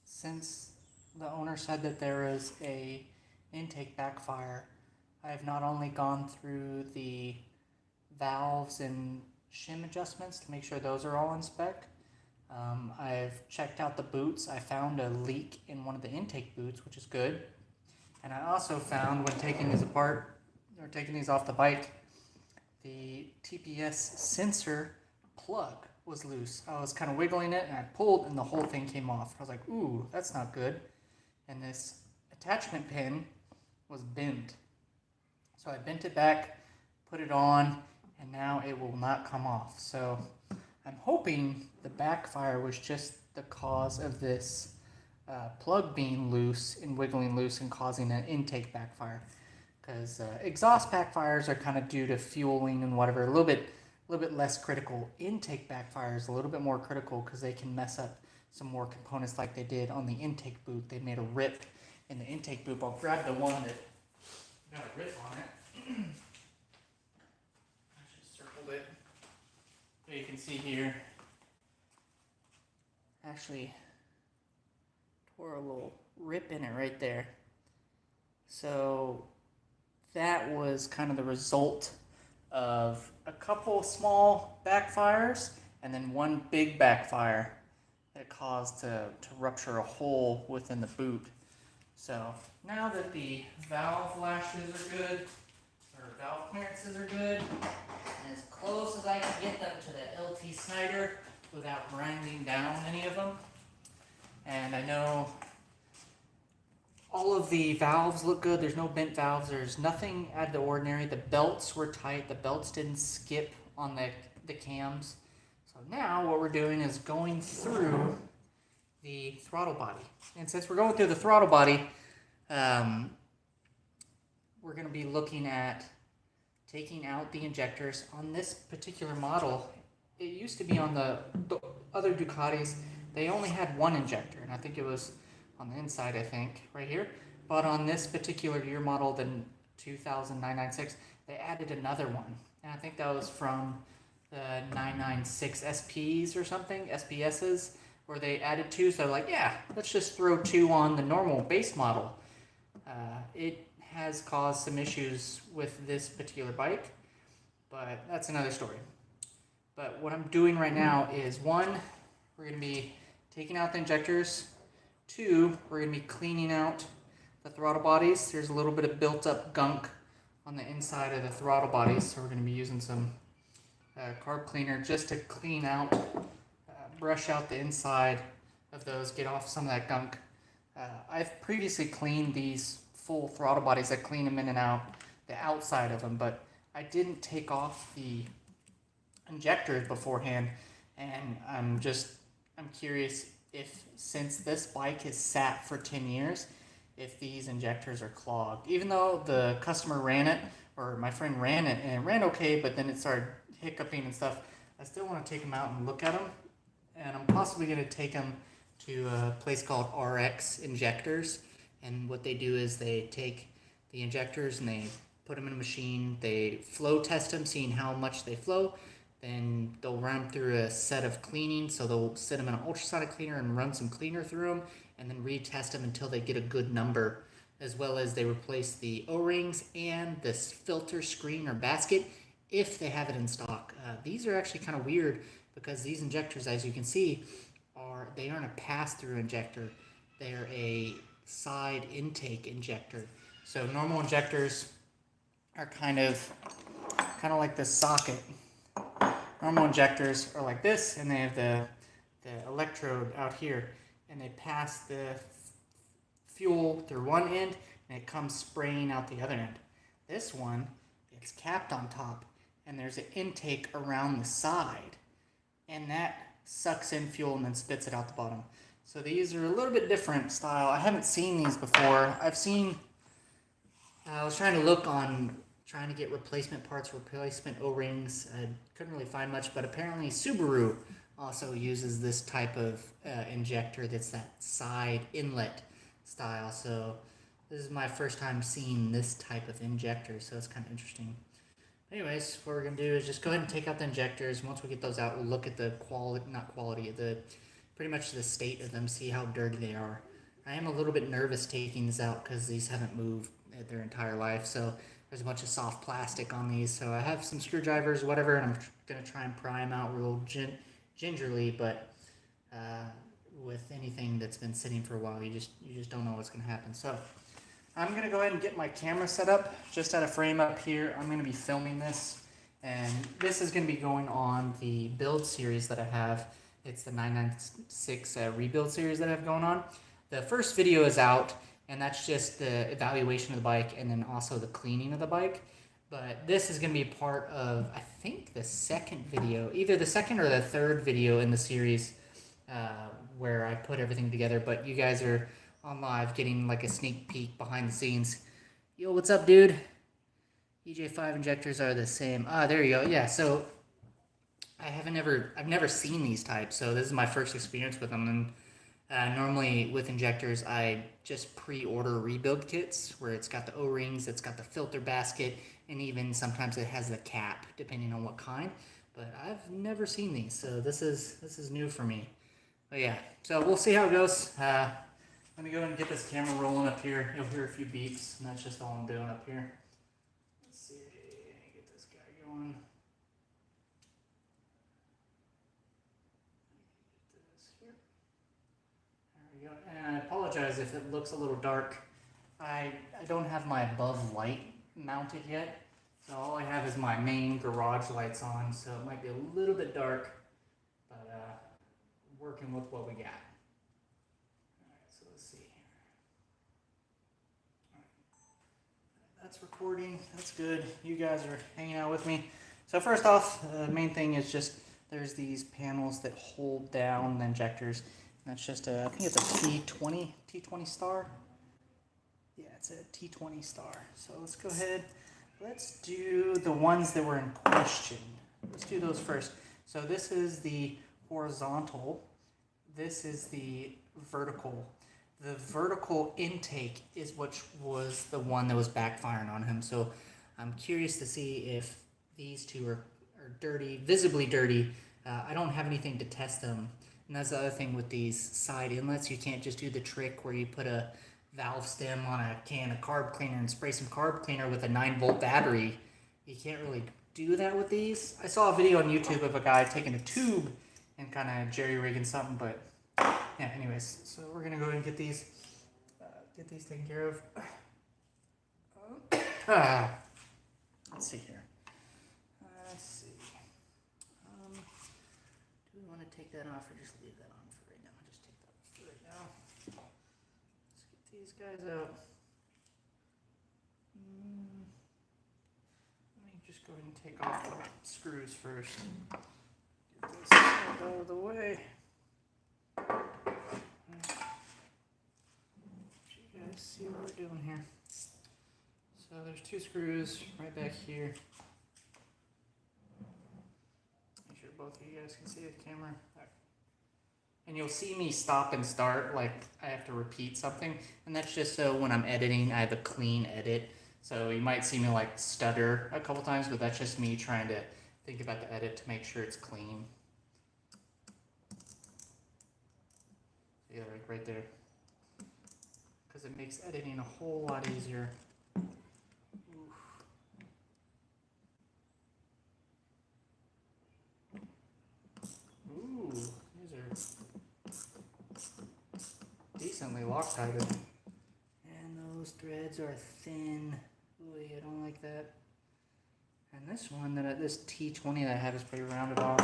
Since the owner said that there is a intake backfire, I have not only gone through the valves and shim adjustments to make sure those are all in spec. I've checked out the boots. I found a leak in one of the intake boots, which is good. And I also found when taking these apart or taking these off the bike, the TPS sensor plug was loose. I was kind of wiggling it and I pulled and the whole thing came off. I was like, ooh, that's not good. And this attachment pin was bent. So I bent it back, put it on, and now it will not come off. So I'm hoping the backfire was just the cause of this plug being loose and wiggling loose and causing an intake backfire. Because exhaust backfires are kind of due to fueling and whatever, a little bit less critical. Intake backfires a little bit more critical because they can mess up some more components like they did on the intake boot. They made a rip in the intake boot. I'll grab the one that got a rip on it. I just circled it. So you can see here, actually tore a little rip in it right there. So that was kind of the result of a couple small backfires and then one big backfire that caused to rupture a hole within the boot. So now that the valve lashes are good, or valve clearances are good, and as close as I can get them to the LT Snyder without grinding down any of them, and I know all of the valves look good. There's no bent valves. There's nothing out of the ordinary. The belts were tight. The belts didn't skip on the cams. So now what we're doing is going through the throttle body. And since we're going through the throttle body, we're going to be looking at taking out the injectors. On this particular model, it used to be on the other Ducatis, they only had one injector. And I think it was on the inside, I think, right here. But on this particular year model, the 20996, they added another one. And I think that was from the 996 SPs or something, SPSs, where they added two. So like, yeah, let's just throw two on the normal base model. It has caused some issues with this particular bike, but that's another story. But what I'm doing right now is, one, we're going to be taking out the injectors. Two, we're going to be cleaning out the throttle bodies. There's a little bit of built up gunk on the inside of the throttle bodies, so we're going to be using some carb cleaner just to clean out, brush out the inside of those, get off some of that gunk. I've previously cleaned these full throttle bodies. I clean them in and out, the outside of them, but I didn't take off the injectors beforehand, and I'm curious if, since this bike has sat for 10 years, if these injectors are clogged. Even though the customer ran it, or my friend ran it, and it ran okay, but then it started hiccuping and stuff, I still want to take them out and look at them. And I'm possibly going to take them to a place called RX Injectors. And what they do is they take the injectors and they put them in a machine. They flow test them, seeing how much they flow. Then they'll run them through a set of cleaning. So they'll sit them in an ultrasonic cleaner and run some cleaner through them, and then retest them until they get a good number, as well as they replace the O-rings and this filter screen or basket if they have it in stock. These are actually kind of weird because these injectors, as you can see, they aren't a pass-through injector. They're a side intake injector. So normal injectors are kind of like the socket. Normal injectors are like this, and they have the electrode out here, and they pass the fuel through one end, and it comes spraying out the other end. This one, it's capped on top, and there's an intake around the side, and that sucks in fuel and then spits it out the bottom. So these are a little bit different style. I haven't seen these before. I was trying to look on trying to get replacement parts, replacement O-rings. I couldn't really find much, but apparently Subaru also uses this type of injector that's that side inlet style. So this is my first time seeing this type of injector, so it's kind of interesting. Anyways, what we're going to do is just go ahead and take out the injectors. Once we get those out, we'll look at the pretty much the state of them, see how dirty they are. I am a little bit nervous taking these out because these haven't moved their entire life, so there's a bunch of soft plastic on these. So I have some screwdrivers, whatever, and I'm going to try and pry them out real gingerly, but with anything that's been sitting for a while, you just don't know what's going to happen. So I'm going to go ahead and get my camera set up, just at a frame up here. I'm going to be filming this, and this is going to be going on the build series that I have. It's the 996 rebuild series that I have going on. The first video is out, and that's just the evaluation of the bike and then also the cleaning of the bike. But this is going to be part of, I think, the second video, either the second or the third video in the series where I put everything together. But you guys are on live getting like a sneak peek behind the scenes. Yo, what's up, dude? EJ5 injectors are the same. Ah, there you go. Yeah, so I've never seen these types, so this is my first experience with them. And normally with injectors, I just pre-order rebuild kits where it's got the O-rings, it's got the filter basket, and even sometimes it has the cap, depending on what kind. But I've never seen these, so this is new for me. But yeah, so we'll see how it goes. Let me go ahead and get this camera rolling up here. You'll hear a few beeps, and that's just all I'm doing up here. Let's see, get this guy going. And I apologize if it looks a little dark. I don't have my above light mounted yet, so all I have is my main garage lights on, so it might be a little bit dark, but working with what we got. Alright, so let's see here. Alright. That's recording, that's good. You guys are hanging out with me. So first off, the main thing is just there's these panels that hold down the injectors. That's just I think it's a T20 star. Yeah, it's a T20 star. So let's go ahead. Let's do the ones that were in question. Let's do those first. So this is the horizontal. This is the vertical. The vertical intake is which was the one that was backfiring on him. So I'm curious to see if these two are dirty, visibly dirty. I don't have anything to test them. And that's the other thing with these side inlets. You can't just do the trick where you put a valve stem on a can of carb cleaner and spray some carb cleaner with a 9-volt battery. You can't really do that with these. I saw a video on YouTube of a guy taking a tube and kind of jerry-rigging something, but yeah, anyways. So we're going to go ahead and get these taken care of. Let's see here. Let's see. Do we want to take that off or just leave that on for right now? Just take that off for right now. Let's get these guys out. Let me just go ahead and take off the screws first. Get this out of the way. Let you guys see what we're doing here. So there's 2 screws right back here. Make sure both of you guys can see the camera. Right. And you'll see me stop and start, like I have to repeat something. And that's just so when I'm editing, I have a clean edit. So you might see me like stutter a couple times, but that's just me trying to think about the edit to make sure it's clean. Yeah, like right there. Because it makes editing a whole lot easier. Ooh, these are decently Loctited. And those threads are thin. Ooh, I don't like that. And this one, this T20 that I have is pretty rounded off.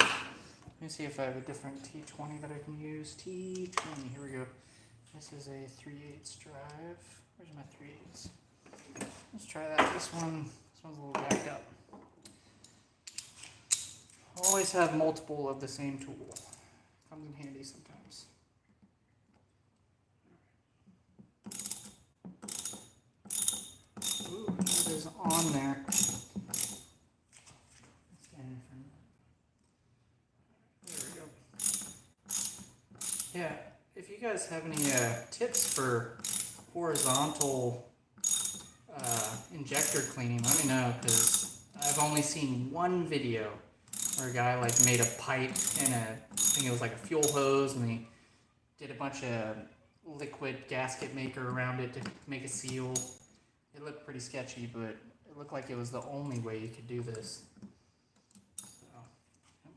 Let me see if I have a different T20 that I can use. T20, here we go. This is a 3/8 drive. Where's my 3/8? Let's try that. This one's a little backed up. Always have multiple of the same tool. Comes in handy sometimes. Ooh, it is on there. There we go. Yeah, if you guys have any tips for horizontal injector cleaning, let me know, because I've only seen one video where a guy like made a pipe and I think it was like a fuel hose, and he did a bunch of liquid gasket maker around it to make a seal. It looked pretty sketchy, but it looked like it was the only way you could do this. So, come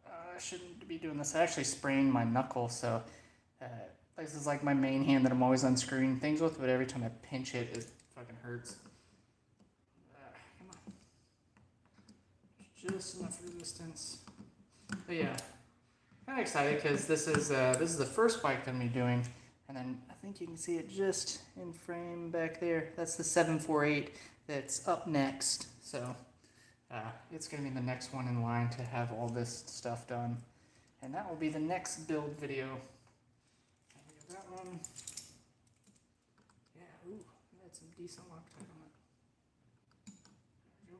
on. I shouldn't be doing this. I actually sprained my knuckle, so this is like my main hand that I'm always unscrewing things with, but every time I pinch it, it fucking hurts. Come on. Just enough resistance. But yeah, kind of excited because this is the first bike that I'm gonna be doing, and then I think you can see it just in frame back there. That's the 748 that's up next. So it's gonna be the next one in line to have all this stuff done, and that will be the next build video. That one, yeah. Ooh, I had some decent Loctite on it. There we go.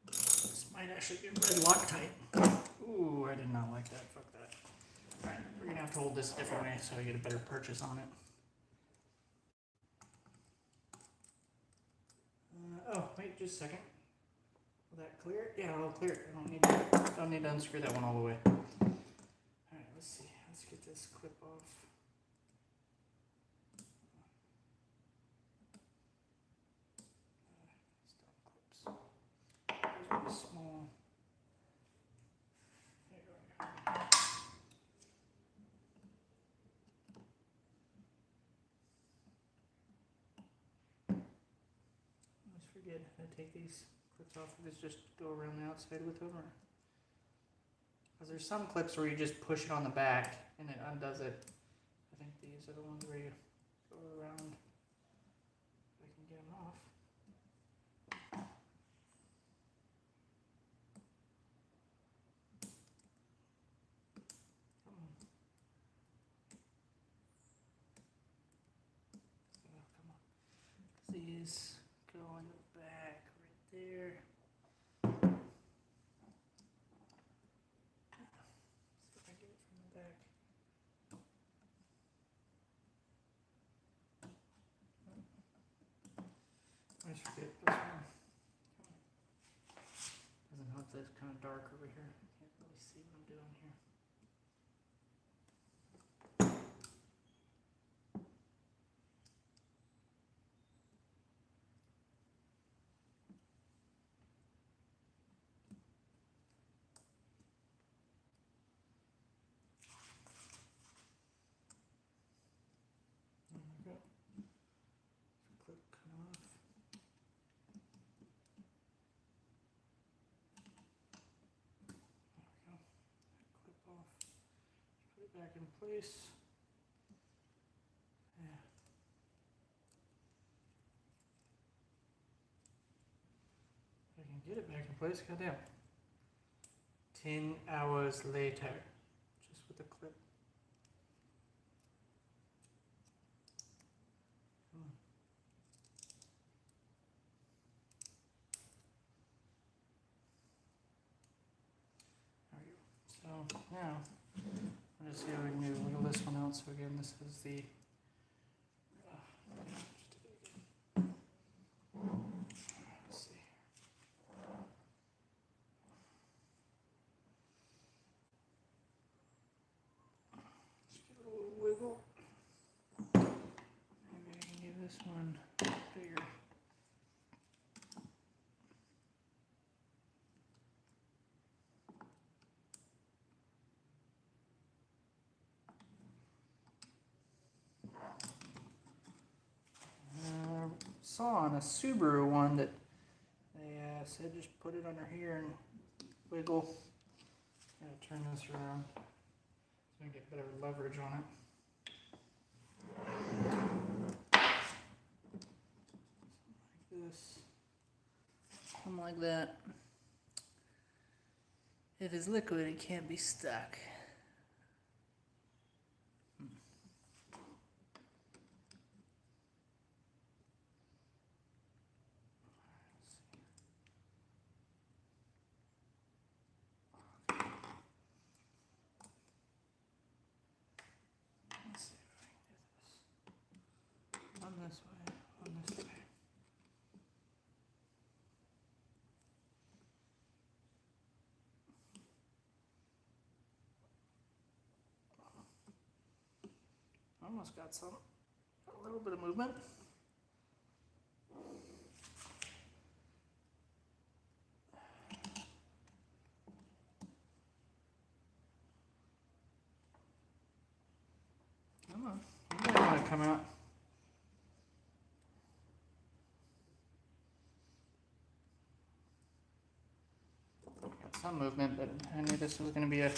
This might actually be red Loctite. Ooh, I did not like that. Fuck that. Alright, we're gonna have to hold this a different way so I get a better purchase on it. Oh, wait just a second. Will that clear it? Yeah, it'll clear it. I don't need to unscrew that one all the way. Alright, let's see. Let's get this clip off. Stop clips. There's really small. There you go. I always forget how to take these clips off. If it's just go around the outside with them, or because there's some clips where you just push it on the back and it undoes it. I think these are the ones where you go around. If I can get them off. Come on. Oh, come on. These go in the back right there. See if I get it from the back. I just forget this one. Doesn't help that it's kind of dark over here. Can't really see what I'm doing here. There we go. Clip come off. There we go. Clip off. Put it back in place. Yeah. If I can get it back in place, goddamn. 10 hours later. Just with the clip. Come on. There we go. So now, I'll just see how we can wiggle this one out. So again, this is the let's see. Just give it a little wiggle. Maybe I can give this one bigger. Saw on a Subaru one that they said just put it under here and wiggle. I'm gonna turn this around so I can get better leverage on it. Like this. Something like that. If it's liquid, it can't be stuck. this way, one this way. Almost got some, a little bit of movement. Come on, you might want to come out. Got some movement, but I knew this was going to be a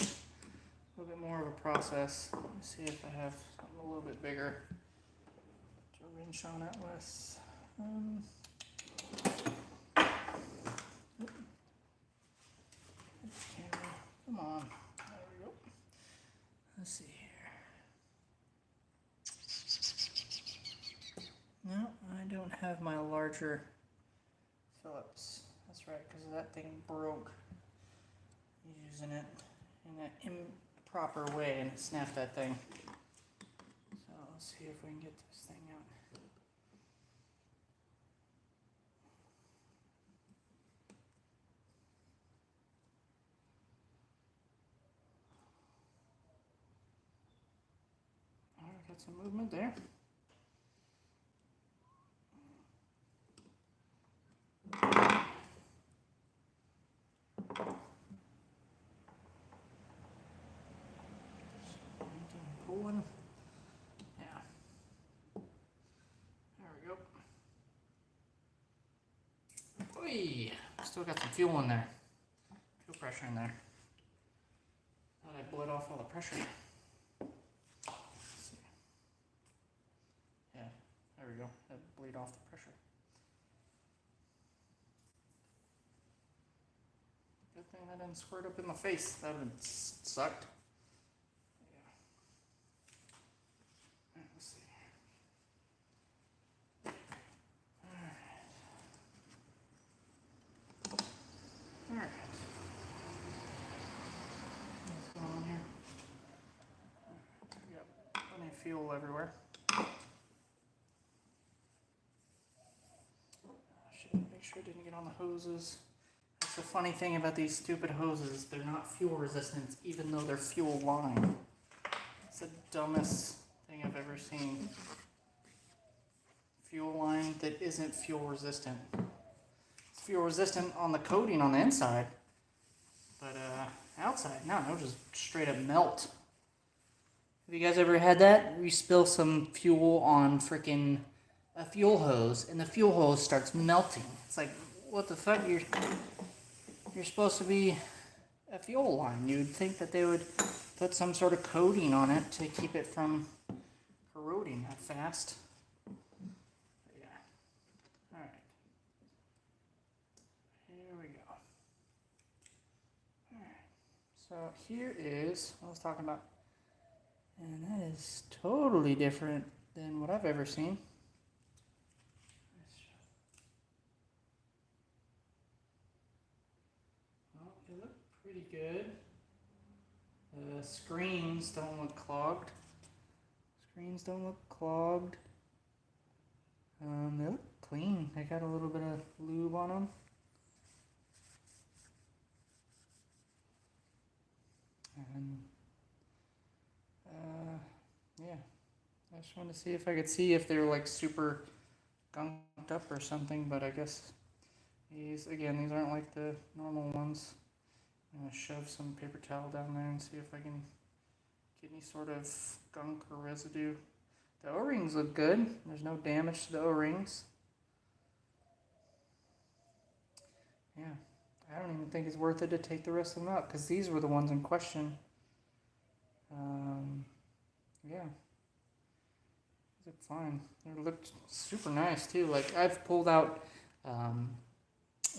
little bit more of a process. Let me see if I have something a little bit bigger to wrench on it with. Come on. There we go. Let's see here. No, I don't have my larger Phillips. That's right, because that thing broke using it in an improper way and it snapped that thing. So let's see if we can get this thing out. All right, got some movement there. Pulling. Yeah. There we go. Oy! Still got some fuel in there. Fuel pressure in there. Thought I bled off all the pressure. Let's see. Yeah, there we go. That bleed off the pressure. Good thing that didn't squirt up in my face. That would have sucked. Let's see. All right. What's going on here? We got plenty of fuel everywhere. Should make sure it didn't get on the hoses. That's the funny thing about these stupid hoses. They're not fuel resistant, even though they're fuel line. It's the dumbest thing I've ever seen. Fuel line that isn't fuel resistant. It's fuel resistant on the coating on the inside, but outside, no, it'll just straight up melt. Have you guys ever had that? You spill some fuel on freaking a fuel hose, and the fuel hose starts melting. It's like, what the fuck? You're supposed to be a fuel line. You'd think that they would put some sort of coating on it to keep it from corroding that fast. But yeah. All right. Here we go. All right. So here is what I was talking about. And that is totally different than what I've ever seen. Well, they look pretty good. The screens don't look clogged. Screens don't look clogged. They look clean. They got a little bit of lube on them. And yeah, I just wanted to see if I could see if they're like super gunked up or something, but I guess these aren't like the normal ones. I'm gonna shove some paper towel down there and see if I can get any sort of gunk or residue. The O-rings look good. There's no damage to the O-rings. Yeah, I don't even think it's worth it to take the rest of them out because these were the ones in question. Yeah, they look fine. They looked super nice too. Like I've pulled out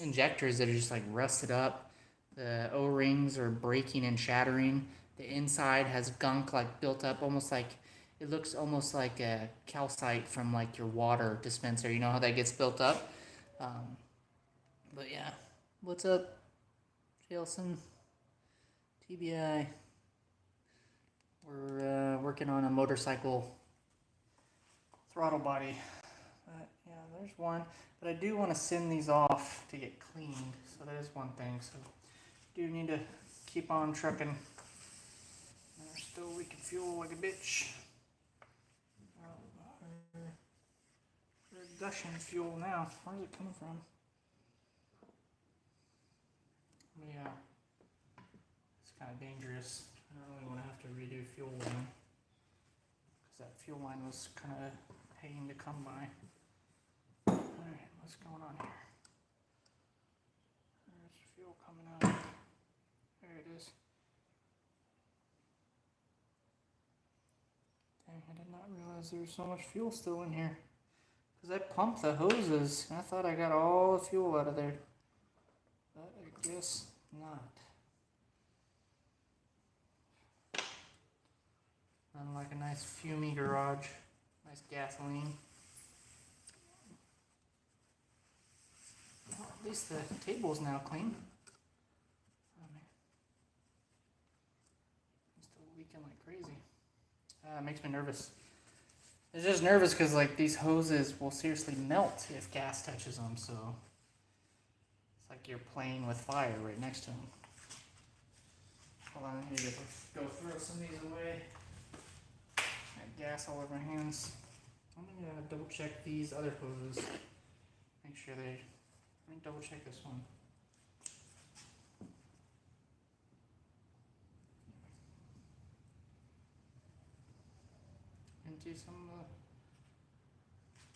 injectors that are just like rusted up. The O-rings are breaking and shattering. The inside has gunk like built up, almost like it looks almost like a calcite from like your water dispenser. You know how that gets built up. But yeah, what's up, Jelson? TBI. We're working on a motorcycle throttle body there's one. But I do want to send these off to get cleaned. So that is one thing. So do need to keep on trucking. They're still leaking fuel like a bitch. They're gushing fuel now. Where's it coming from? Yeah. It's kind of dangerous. I don't really want to have to redo fuel line. Because that fuel line was kind of a pain to come by. Alright, what's going on here? There's fuel coming out. There it is. Dang, I did not realize there was so much fuel still in here. Because I pumped the hoses, and I thought I got all the fuel out of there. But I guess not. Unlike a nice fumey garage. Nice gasoline. Well, at least the table's now clean. Oh man. I'm still leaking like crazy. It makes me nervous. It's just nervous because like these hoses will seriously melt if gas touches them, so it's like you're playing with fire right next to them. Hold on, I need to go throw some of these away. Got gas all over my hands. I'm gonna double check these other hoses. Make sure they. Let me double check this one. Empty some of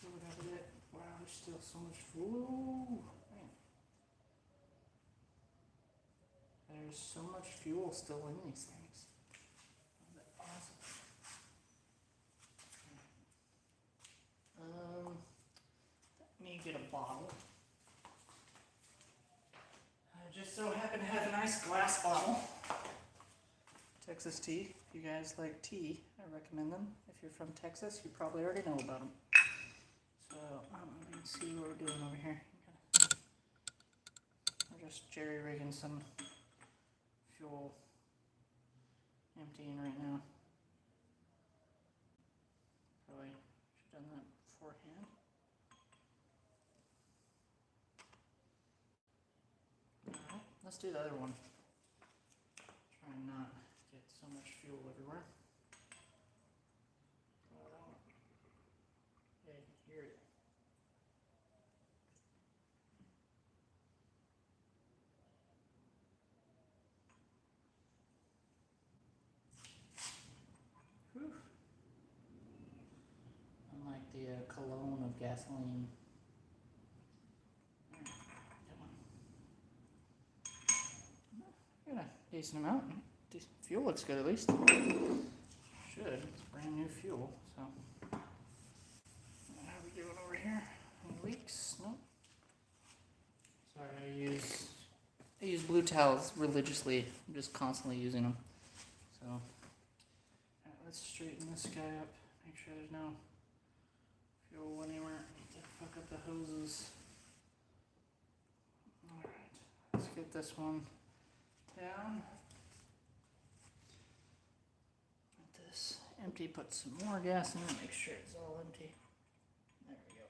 the fluid out of it. Wow, there's still so much fuel. Man. There's so much fuel still in these things. Isn't that awesome? Let me get a bottle. I just so happen to have a nice glass bottle. Texas tea. If you guys like tea, I recommend them. If you're from Texas, you probably already know about them. So, let's see what we're doing over here. We're just jerry-rigging some fuel, emptying right now. Probably should have done that beforehand. Alright, let's do the other one. Try and not get so much fuel everywhere. Yeah, you can hear it. Whew. Unlike the cologne of gasoline. Got a decent amount. Fuel looks good at least. Should. It's brand new fuel. So, how are we doing over here? Any leaks? Nope. Sorry, I use blue towels religiously. I'm just constantly using them. So, alright, let's straighten this guy up. Make sure there's no fuel anywhere. I need to hook up the hoses. Alright, let's get this one down. Let this empty, put some more gas in it, make sure it's all empty. There we go.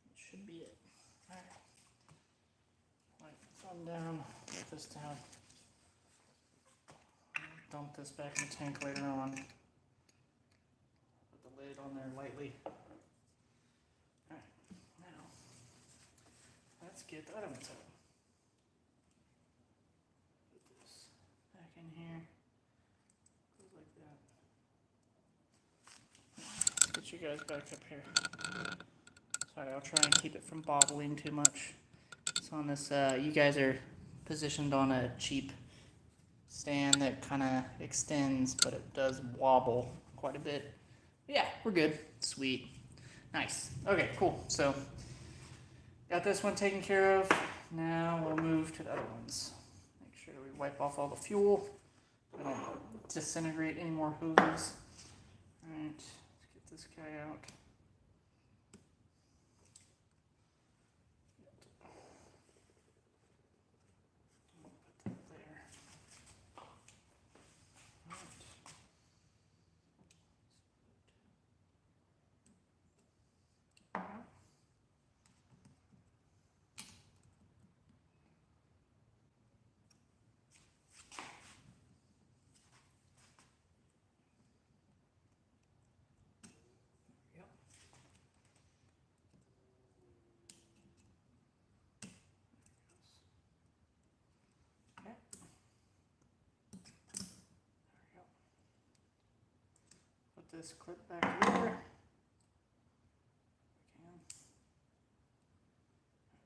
That should be it. Alright. Wipe the thumb down, get this down. Dump this back in the tank later on. Put the lid on there lightly. Alright, now let's get the other one set. Put this back in here. Goes like that. Let's get you guys back up here. Sorry, I'll try and keep it from bobbling too much. It's on this, you guys are positioned on a cheap stand that kind of extends, but it does wobble quite a bit. But yeah, we're good. Sweet. Nice. Okay, cool. So, got this one taken care of. Now we'll move to the other ones. Make sure we wipe off all the fuel. We don't disintegrate any more hoses. Alright, let's get this guy out. Put that there. this clip back together.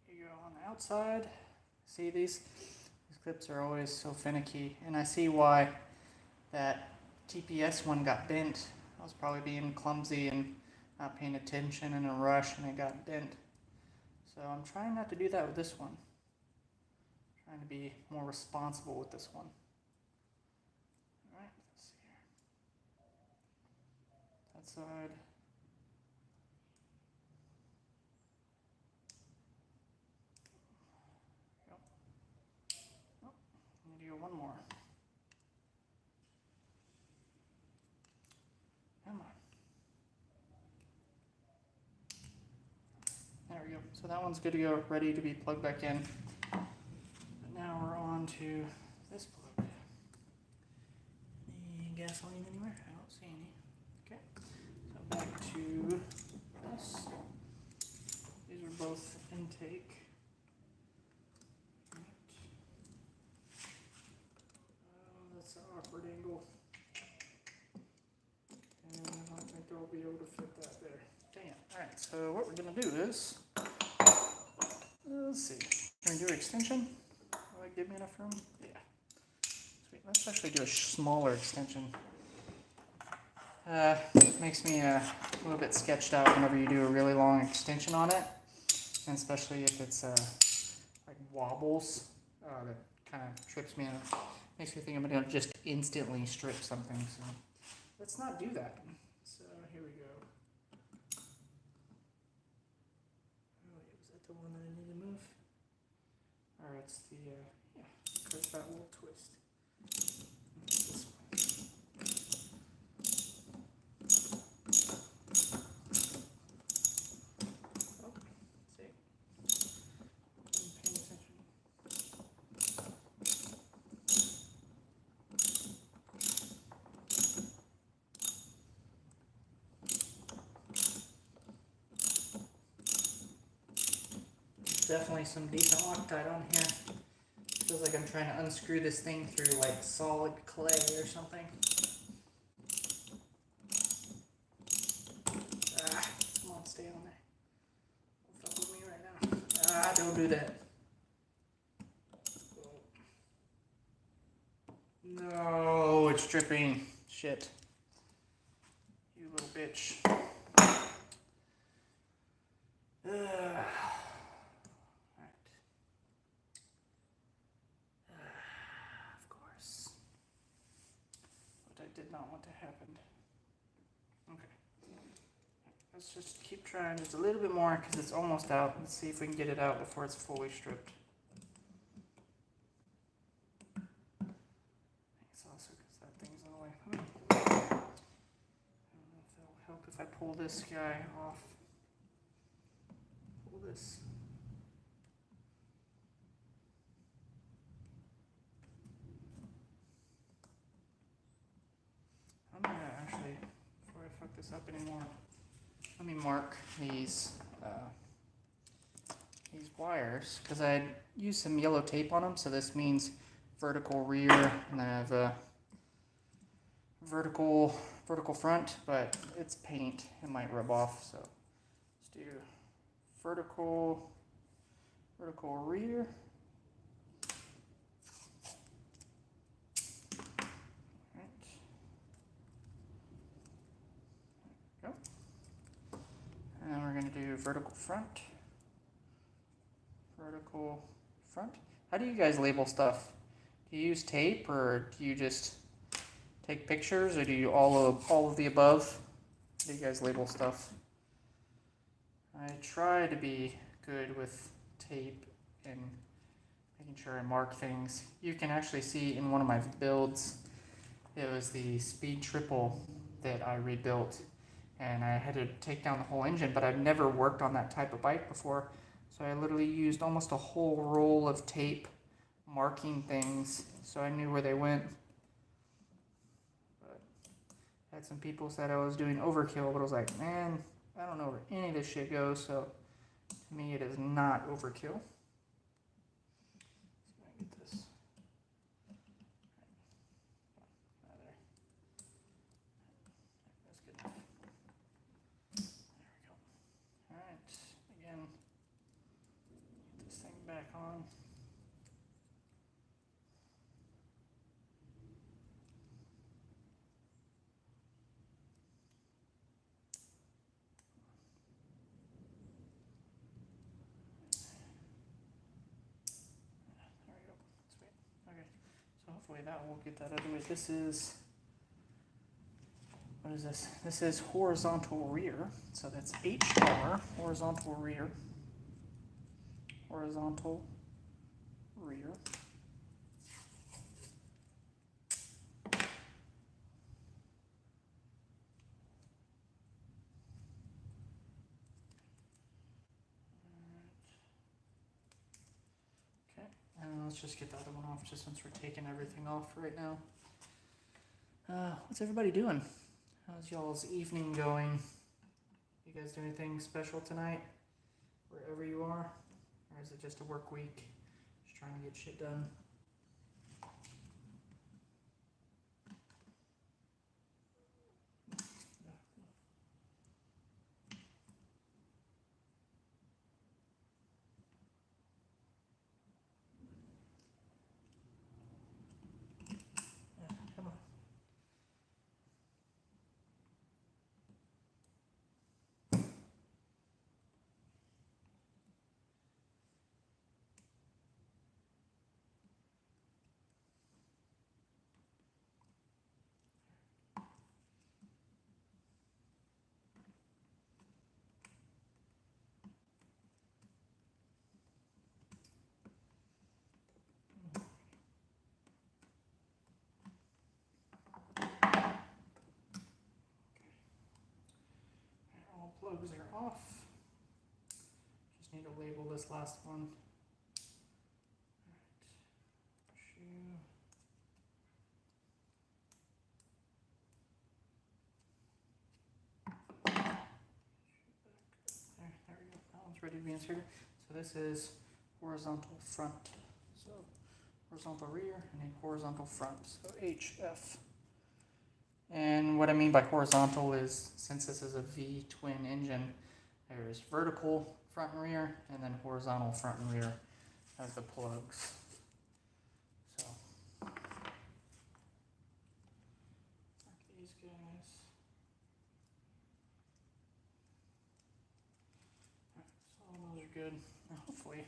There you go on the outside. See these clips are always so finicky, and I see why that TPS one got bent. I was probably being clumsy and not paying attention in a rush, and it got bent. So I'm trying not to do that with this one. I'm trying to be more responsible with this one. All right, let's see here. That side. Yep. Oh, I'm gonna do one more. Come on. There we go. So that one's good to go, ready to be plugged back in. But now we're on to this plug. Any gasoline anywhere? I don't see any. Okay. So back to this. These are both intake. Right. Oh, that's an awkward angle. And I don't think they'll be able to fit that there. Dang it. Alright, so what we're going to do is, let's see, can we do an extension? Will that give me enough room? Yeah. Sweet. Let's actually do a smaller extension. Makes me a little bit sketched out whenever you do a really long extension on it, and especially if it's like wobbles. That kind of trips me out. Makes me think I'm going to just instantly strip something. So let's not do that. So here we go. Oh, was that the one that I need to move? Or it's the, yeah, because that will twist. This one. Oh, see? I'm paying attention. Definitely some decent Loctite on here. Feels like I'm trying to unscrew this thing through like solid clay or something. Ah, come on, stay on there. Don't fuck with me right now. Ah, don't do that. No, it's dripping. Shit. You little bitch. Did not want to happen. Okay. Let's just keep trying just a little bit more because it's almost out. Let's see if we can get it out before it's fully stripped. It's also because that thing's in the way. I don't know if that'll help if I pull this guy off. Pull this. I'm gonna actually, before I fuck this up anymore, let me mark these wires because I used some yellow tape on them. So this means vertical rear, and then I have a vertical front, but it's paint. It might rub off. So let's do vertical rear. And we're going to do vertical front. How do you guys label stuff? Do you use tape, or do you just take pictures, or do you all of the above? How do you guys label stuff? I try to be good with tape and making sure I mark things. You can actually see in one of my builds, it was the Speed Triple that I rebuilt. And I had to take down the whole engine, but I've never worked on that type of bike before. So I literally used almost a whole roll of tape marking things so I knew where they went. But I had some people said I was doing overkill, but I was like, man, I don't know where any of this shit goes, so to me it is not overkill. So I get this. That's good. hopefully that will get that out of the way. This is, what is this? This is horizontal rear. So that's HR, horizontal rear. Horizontal rear. And let's just get the other one off just since we're taking everything off right now. What's everybody doing? How's y'all's evening going? You guys do anything special tonight? Wherever you are? Or is it just a work week? Just trying to get shit done? Come on. All plugs are off. Just need to label this last one. Shoe. There we go. That one's ready to be inserted. So this is horizontal front. So horizontal rear and then horizontal front. So HF. And what I mean by horizontal is, since this is a V twin engine, there's vertical front and rear, and then horizontal front and rear as the plugs. So these guys. So all those are good. Now hopefully,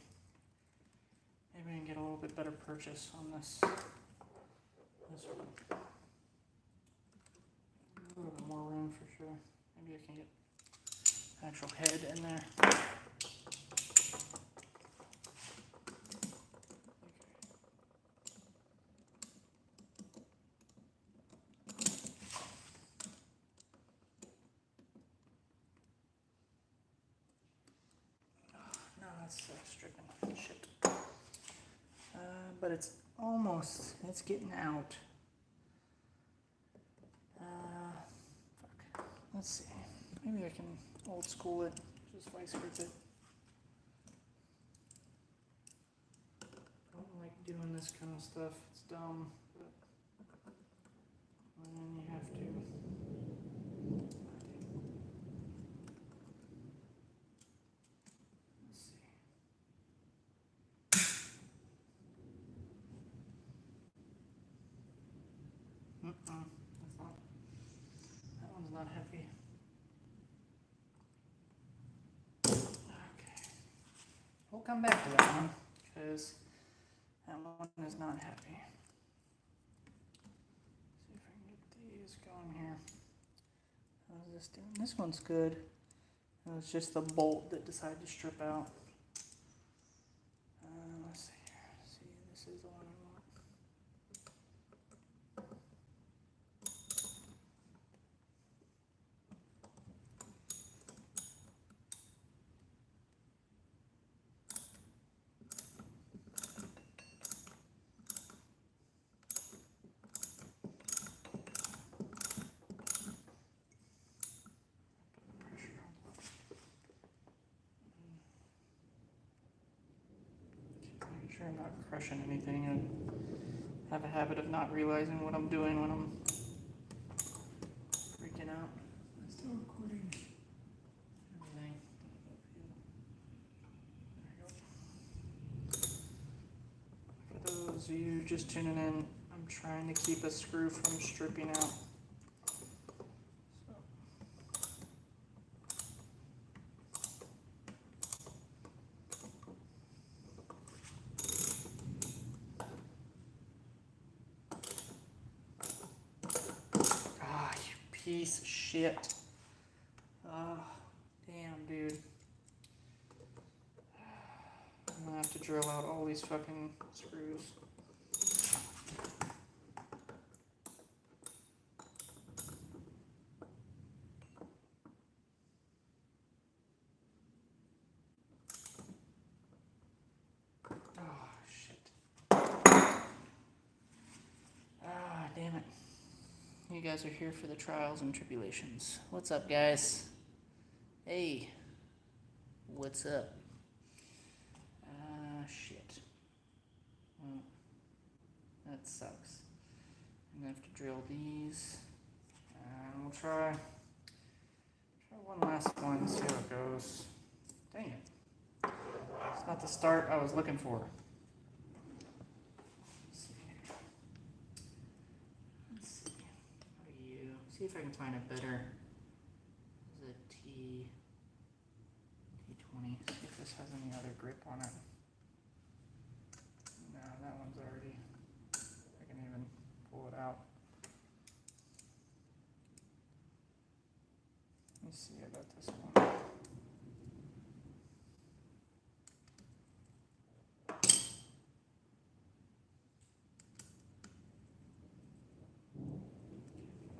maybe I can get a little bit better purchase on this. This one. A little bit more room for sure. Maybe I can get actual head in there. No, that's stripping shit. But it's almost, it's getting out. Fuck. Let's see. Maybe I can old school it, just vice grip it. I don't like doing this kind of stuff. It's dumb, but then you have to. Let's see. That's not. That one's not heavy. Okay. We'll come back to that one because that one is not heavy. See if I can get these going here. How's this doing? This one's good. It was just the bolt that decided to strip out. Let's see here. See, this is the one I want. Make sure I'm not crushing anything. I have a habit of not realizing what I'm doing when I'm freaking out. I'm still recording everything. There we go. For those of you just tuning in, I'm trying to keep a screw from stripping out. piece of shit. Oh, damn, dude. I'm gonna have to drill out all these fucking screws. Oh, shit. Ah, damn it. You guys are here for the trials and tribulations. What's up, guys? Hey. What's up? Shit. Well, that sucks. I'm gonna have to drill these. And we'll try one last one, see how it goes. Dang it. It's not the start I was looking for. Let's see. How do you... See if I can find a better... Is it T20? See if this has any other grip on it. No, that one's already... I can even pull it out. Let me see about this one.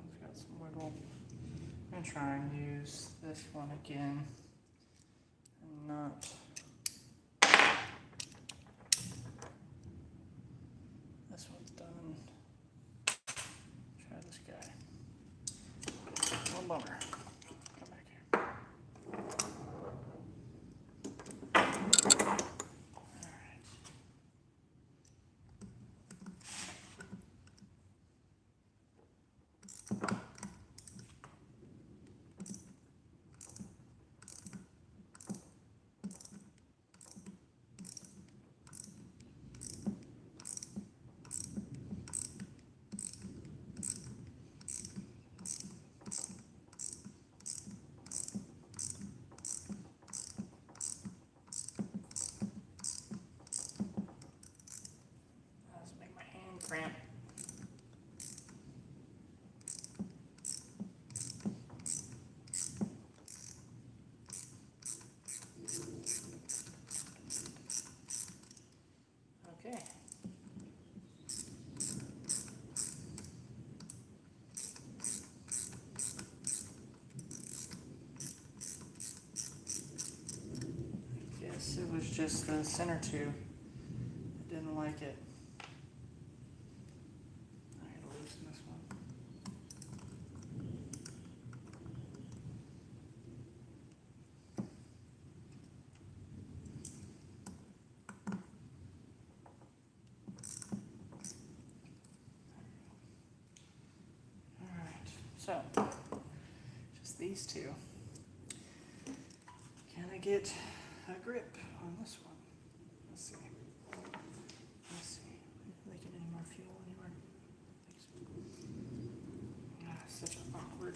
It's got some wiggle. I'm going to try and use this one again and not. This one's done. Try this guy. One bummer. Come back here. Cramp. Okay. I guess it was just the center tube. I didn't like it. So, just these two. Can I get a grip on this one? Let's see. Let's see. If they get any more fuel anywhere. Such an awkward.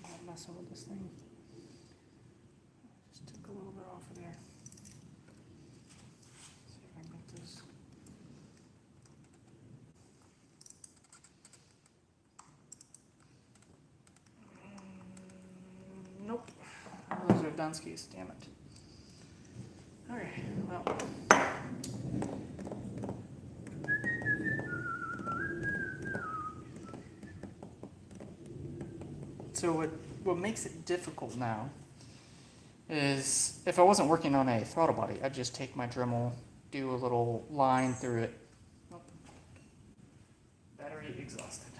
I'm not messing with this thing. Just took a little bit off of there. See if I can get this. Nope. Those are Dunskies, damn it. Okay, well. So what makes it difficult now is if I wasn't working on a throttle body, I'd just take my Dremel, do a little line through it. Oh. Battery exhausted.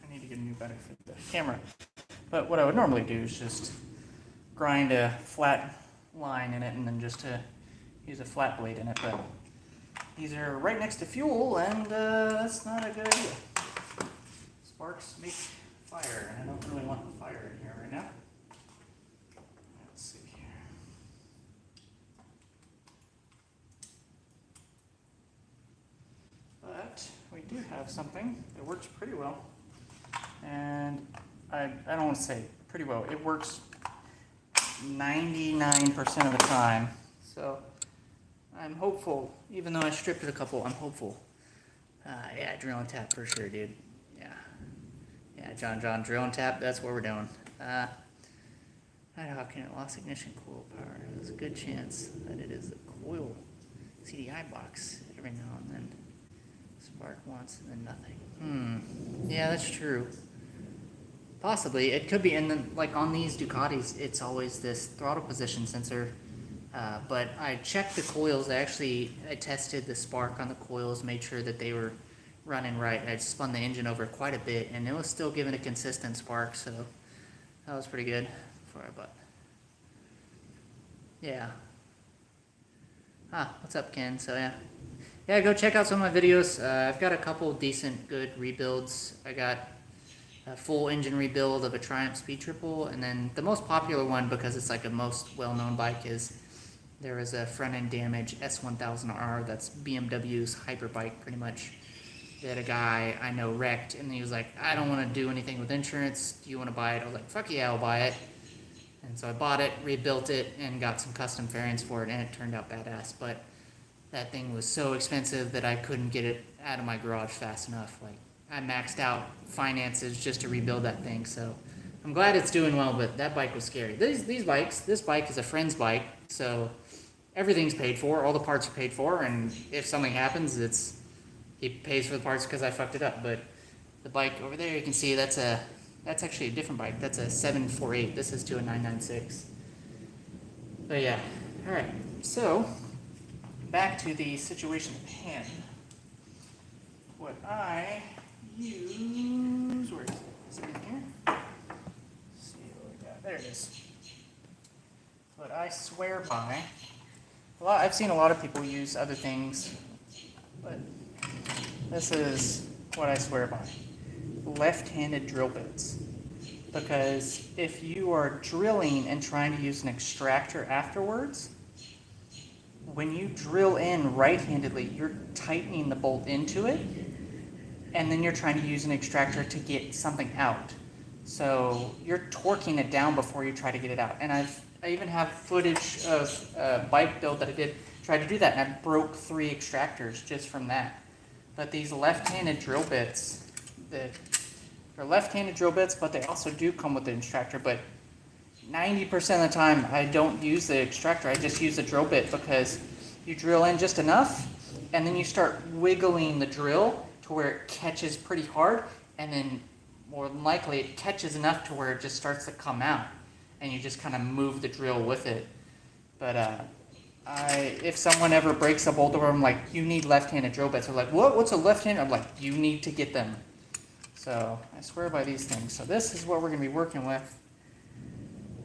I need to get a new battery for the camera. But what I would normally do is just grind a flat line in it and then just use a flat blade in it. But these are right next to fuel, and that's not a good idea. Sparks make fire, and I don't really want fire in here right now. Let's see here. But we do have something that works pretty well. And I don't want to say pretty well. It works 99% of the time. So I'm hopeful, even though I stripped it a couple, I'm hopeful. Yeah, drill and tap for sure, dude. Yeah, John, drill and tap, that's what we're doing. How can it lost ignition coil power? There's a good chance that it is the coil CDI box every now and then. Spark once and then nothing. Yeah, that's true. Possibly. It could be, and then like on these Ducatis, it's always this throttle position sensor. But I checked the coils. I tested the spark on the coils, made sure that they were running right. I spun the engine over quite a bit, and it was still giving a consistent spark, so that was pretty good for our butt. Yeah. What's up, Ken? So yeah, go check out some of my videos. I've got a couple decent, good rebuilds. I got a full engine rebuild of a Triumph Speed Triple, and then the most popular one, because it's like a most well-known bike, is there was a front-end damage S1000R. That's BMW's hyperbike, pretty much. That a guy I know wrecked, and he was like, I don't want to do anything with insurance. Do you want to buy it? I was like, fuck yeah, I'll buy it. And so I bought it, rebuilt it, and got some custom fairings for it, and it turned out badass. But that thing was so expensive that I couldn't get it out of my garage fast enough. Like, I maxed out finances just to rebuild that thing, so I'm glad it's doing well, but that bike was scary. These bikes, this bike is a friend's bike, so everything's paid for, all the parts are paid for, and if something happens, he pays for the parts because I fucked it up. But the bike over there, you can see that's actually a different bike. That's a 748. This is to a 996. But yeah, all right. So back to the situation at hand. What I use, where is it? Is it in here? Let's see what we got. There it is. What I swear by. I've seen a lot of people use other things, but this is what I swear by. Left-handed drill bits. Because if you are drilling and trying to use an extractor afterwards, when you drill in right-handedly, you're tightening the bolt into it, and then you're trying to use an extractor to get something out. So you're torquing it down before you try to get it out. And I even have footage of a bike build that I did, tried to do that, and I broke 3 extractors just from that. But these left-handed drill bits, they're left-handed drill bits, but they also do come with the extractor. But 90% of the time, I don't use the extractor. I just use the drill bit, because you drill in just enough, and then you start wiggling the drill to where it catches pretty hard, and then more than likely it catches enough to where it just starts to come out, and you just kind of move the drill with it. But if someone ever breaks a bolt over, I'm like, you need left-handed drill bits. They're like, what? What's a left-handed? I'm like, you need to get them. So I swear by these things. So this is what we're going to be working with.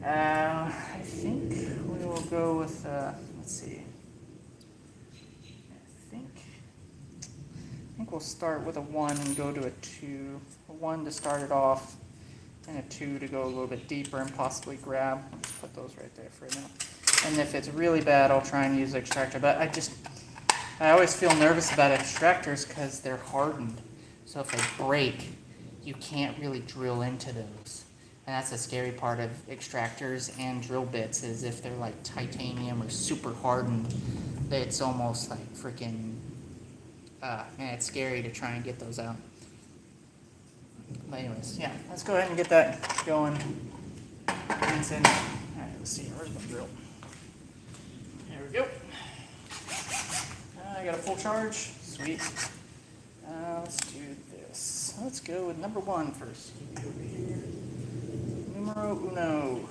I think we will go with, let's see. I think we'll start with a 1 and go to a 2. A 1 to start it off, and a 2 to go a little bit deeper and possibly grab. I'll just put those right there for now. And if it's really bad, I'll try and use the extractor. But I always feel nervous about extractors because they're hardened. So if they break, you can't really drill into those. And that's the scary part of extractors and drill bits, is if they're like titanium or super hardened, it's almost like freaking, man, it's scary to try and get those out. But anyways, yeah, let's go ahead and get that going. Rinse in. All right, let's see, where's my drill? There we go. I got a full charge. Sweet. Let's do this. Let's go with number 1 first. Over here. Numero uno.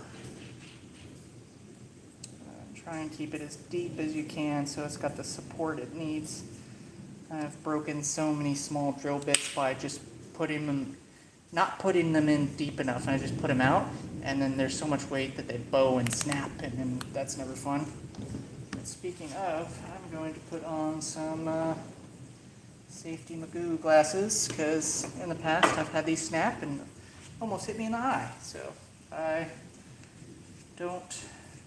Try and keep it as deep as you can so it's got the support it needs. I've broken so many small drill bits by just not putting them in deep enough, and I just put them out, and then there's so much weight that they bow and snap, and then that's never fun. But speaking of, I'm going to put on some safety Magoo glasses, because in the past I've had these snap and almost hit me in the eye, so I don't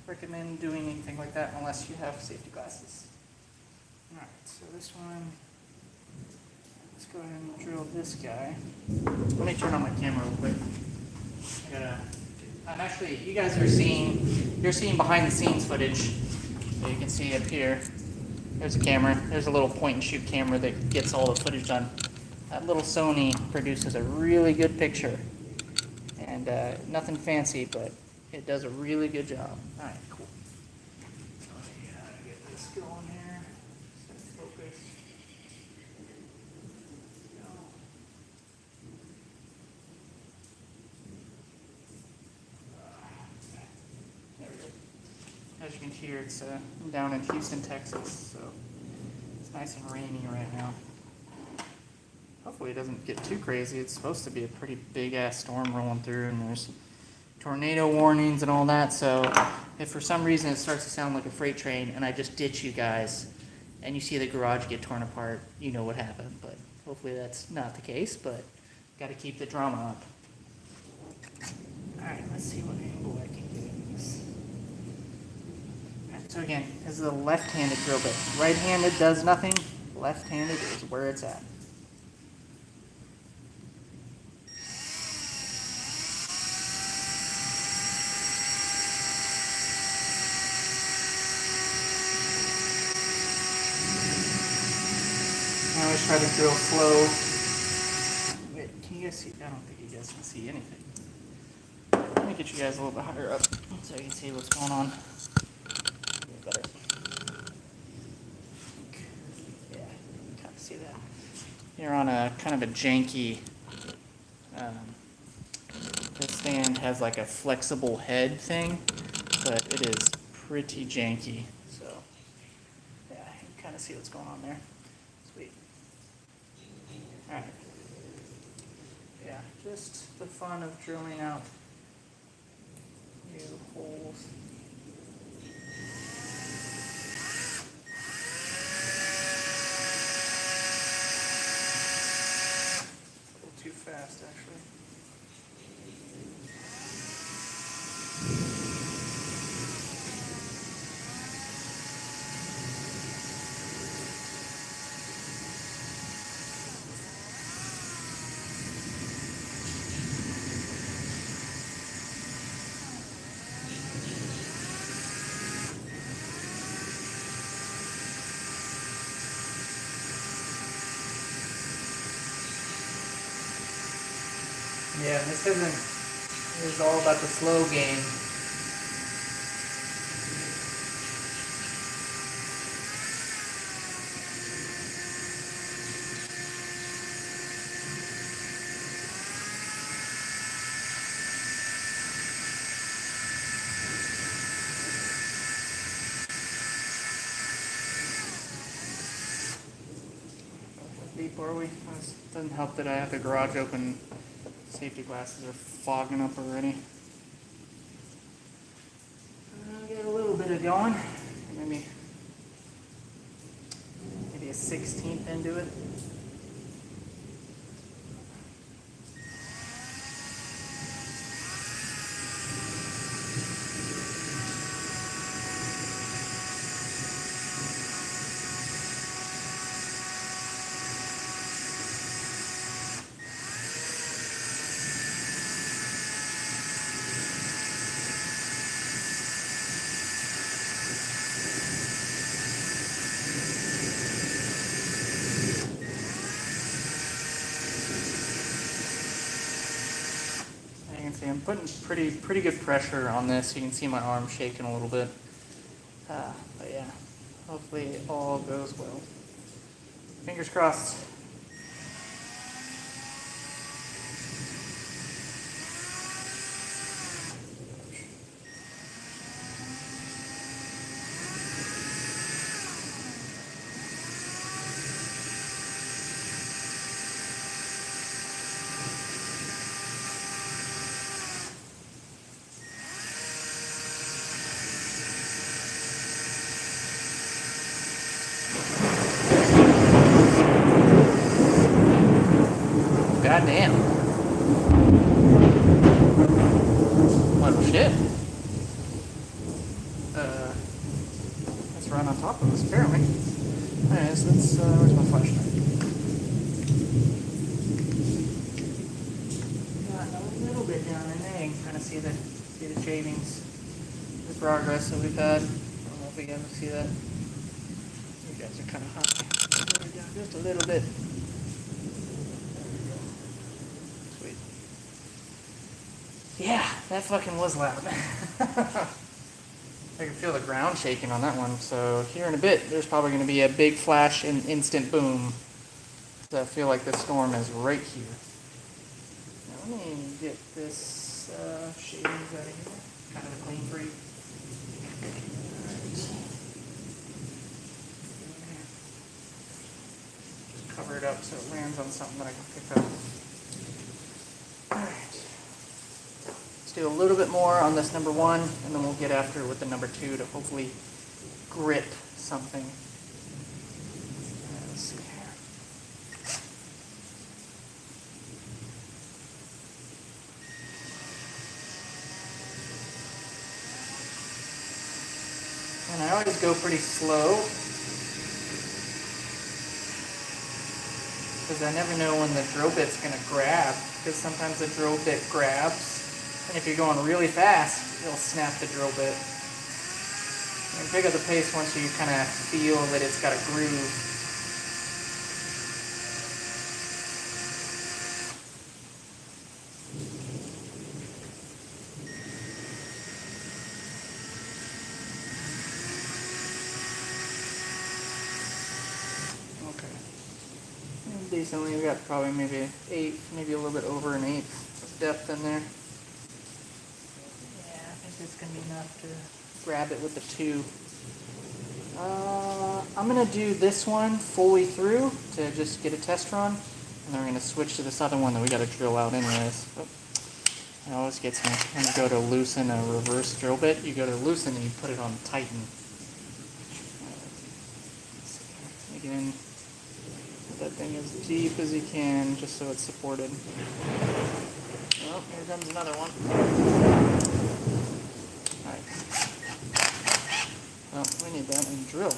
recommend doing anything like that unless you have safety glasses. Alright, so this one, let's go ahead and drill this guy. Let me turn on my camera real quick. I'm actually, you guys are you're seeing behind the scenes footage. So you can see up here, there's a camera. There's a little point and shoot camera that gets all the footage done. That little Sony produces a really good picture. And nothing fancy, but it does a really good job. All right, cool. Let me get this going here. Set focus. There we go. As you can hear, it's down in Houston, Texas, so it's nice and rainy right now. Hopefully it doesn't get too crazy. It's supposed to be a pretty big ass storm rolling through, and there's tornado warnings and all that. So if for some reason it starts to sound like a freight train and I just ditch you guys and you see the garage get torn apart, you know what happened. But hopefully that's not the case, but got to keep the drama up. All right, let's see what angle I can get in this. All right, so again, this is a left-handed drill bit. Right-handed does nothing. Left-handed is where it's at. I always try to drill slow. Wait, can you guys see? I don't think you guys can see anything. Let me get you guys a little bit higher up so you can see what's going on. Better. Yeah, you can kind of see that. You're on a kind of a janky. This stand has like a flexible head thing, but it is pretty janky. So yeah, you can kind of see what's going on there. Sweet. All right. Yeah, just the fun of drilling out new holes. A little too fast, actually. Yeah, this is all about the slow game. Deep are we? This doesn't help that I have the garage open. Safety glasses are fogging up already. I'll get a little bit of going. Maybe a 16th into it. See, I'm putting pretty good pressure on this. You can see my arm shaking a little bit. But yeah, hopefully it all goes well. Fingers crossed. God damn. Well, shit. Let's run on top of this, apparently. Anyways, let's, where's my flashlight? Got a little bit down in there. You can kind of see the See the shavings, the progress that we've had. I don't know if you guys can see that. You guys are kind of high. Lower it down just a little bit. Sweet. Yeah, that fucking was loud. I can feel the ground shaking on that one. So here in a bit, there's probably going to be a big flash and instant boom. So I feel like the storm is right here. Now let me get this shavings out of here. Kind of a clean freak. Alright. Just cover it up so it lands on something that I can pick up. Alright. Let's do a little bit more on this number 1, and then we'll get after it with the number 2 to hopefully grip something. Let's see here. And I always go pretty slow because I never know when the drill bit's going to grab, because sometimes the drill bit grabs, and if you're going really fast, it'll snap the drill bit. And pick up the pace once you kind of feel that it's got a groove. Decently, we got probably maybe an eighth, maybe a little bit over an eighth of depth in there. Yeah, I think that's going to be enough to grab it with the 2. I'm going to do this one fully through to just get a test run, and then we're going to switch to this other one that we got to drill out anyways. Oh, it always gets me. When you go to loosen a reverse drill bit, you go to loosen and you put it on tighten. Make it in that thing as deep as you can, just so it's supported. Oh, here comes another one. Alright. Well, we need that and drill.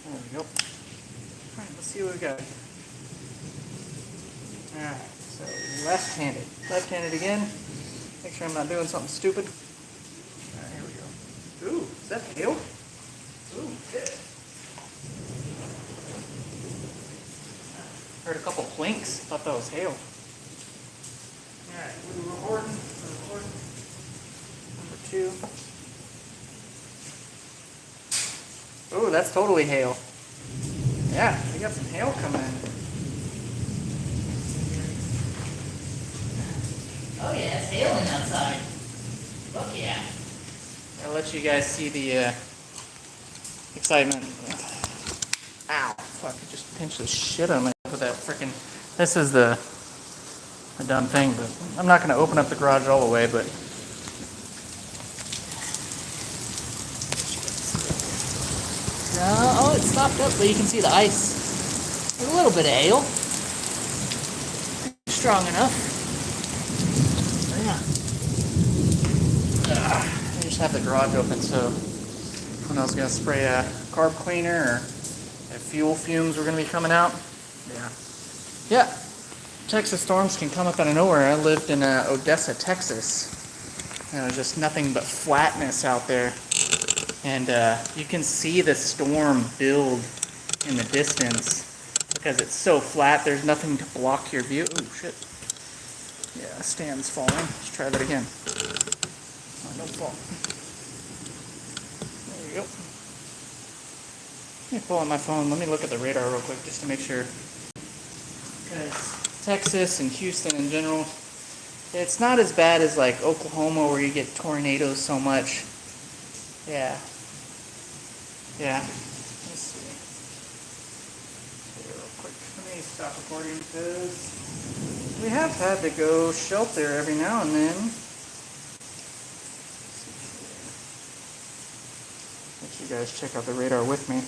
There we go. Alright, let's see what we got. Alright, so left-handed. Left-handed again. Make sure I'm not doing something stupid. Alright, here we go. Ooh, is that hail? Ooh, shit. Heard a couple plinks. Thought that was hail. Alright, we're recording. Number 2. Oh, that's totally hail. Yeah, we got some hail coming in. Oh yeah, it's hailing outside. Fuck yeah. I'll let you guys see the excitement. Ow. Fuck, I just pinched the shit out of my with that freaking. This is the dumb thing, but I'm not going to open up the garage all the way, but. Oh, it stopped up, but you can see the ice. There's a little bit of hail. Strong enough. Yeah. I just have the garage open, so when I was going to spray a carb cleaner or if fuel fumes were going to be coming out. Yeah. Texas storms can come up out of nowhere. I lived in Odessa, Texas. And it was just nothing but flatness out there. And you can see the storm build in the distance because it's so flat. There's nothing to block your view. Oh, shit. Yeah, stand's falling. Let's try that again. Oh, don't fall. There you go. Let me pull out my phone. Let me look at the radar real quick just to make sure. Because Texas and Houston in general, it's not as bad as like Oklahoma where you get tornadoes so much. Yeah. Let's see. Here real quick. Let me stop recording because we have had to go shelter every now and then. Let you guys check out the radar with me.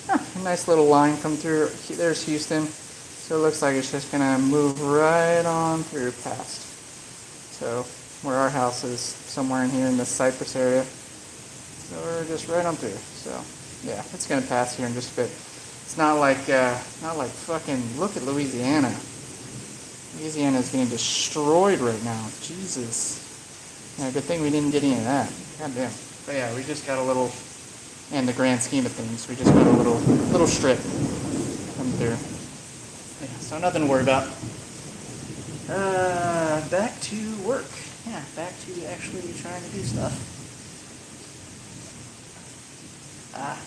A nice little line come through. There's Houston. So it looks like it's just going to move right on through past. So where our house is, somewhere in here in the Cypress area. So we're just right on through. So yeah, it's going to pass here in just a bit. It's not like fucking, look at Louisiana. Louisiana is getting destroyed right now. Jesus. Yeah, good thing we didn't get any of that. God damn. But yeah, we just got a little, in the grand scheme of things, we just got a little strip come through. Yeah, so nothing to worry about. Back to work. Yeah, back to actually trying to do stuff.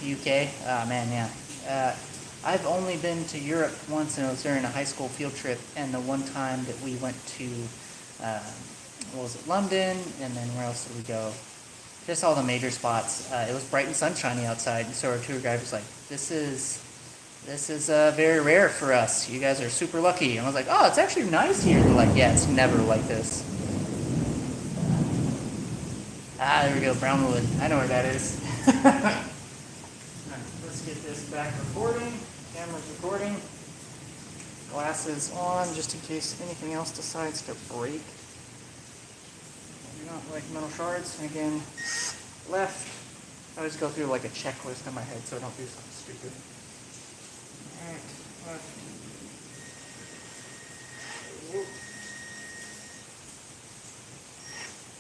UK? Man, yeah. I've only been to Europe once, and it was during a high school field trip, and the one time that we went to, what was it, London, and then where else did we go? Just all the major spots. It was bright and sunshiny outside, and so our tour guide was like, this is very rare for us. You guys are super lucky. And I was like, oh, it's actually nice here. They're like, yeah, it's never like this. There we go, Brownwood. I know where that is. Alright, let's get this back recording. Camera's recording. Glasses on, just in case anything else decides to break. I do not like metal shards. And again, left. I always go through like a checklist in my head so I don't do something stupid. Alright, left.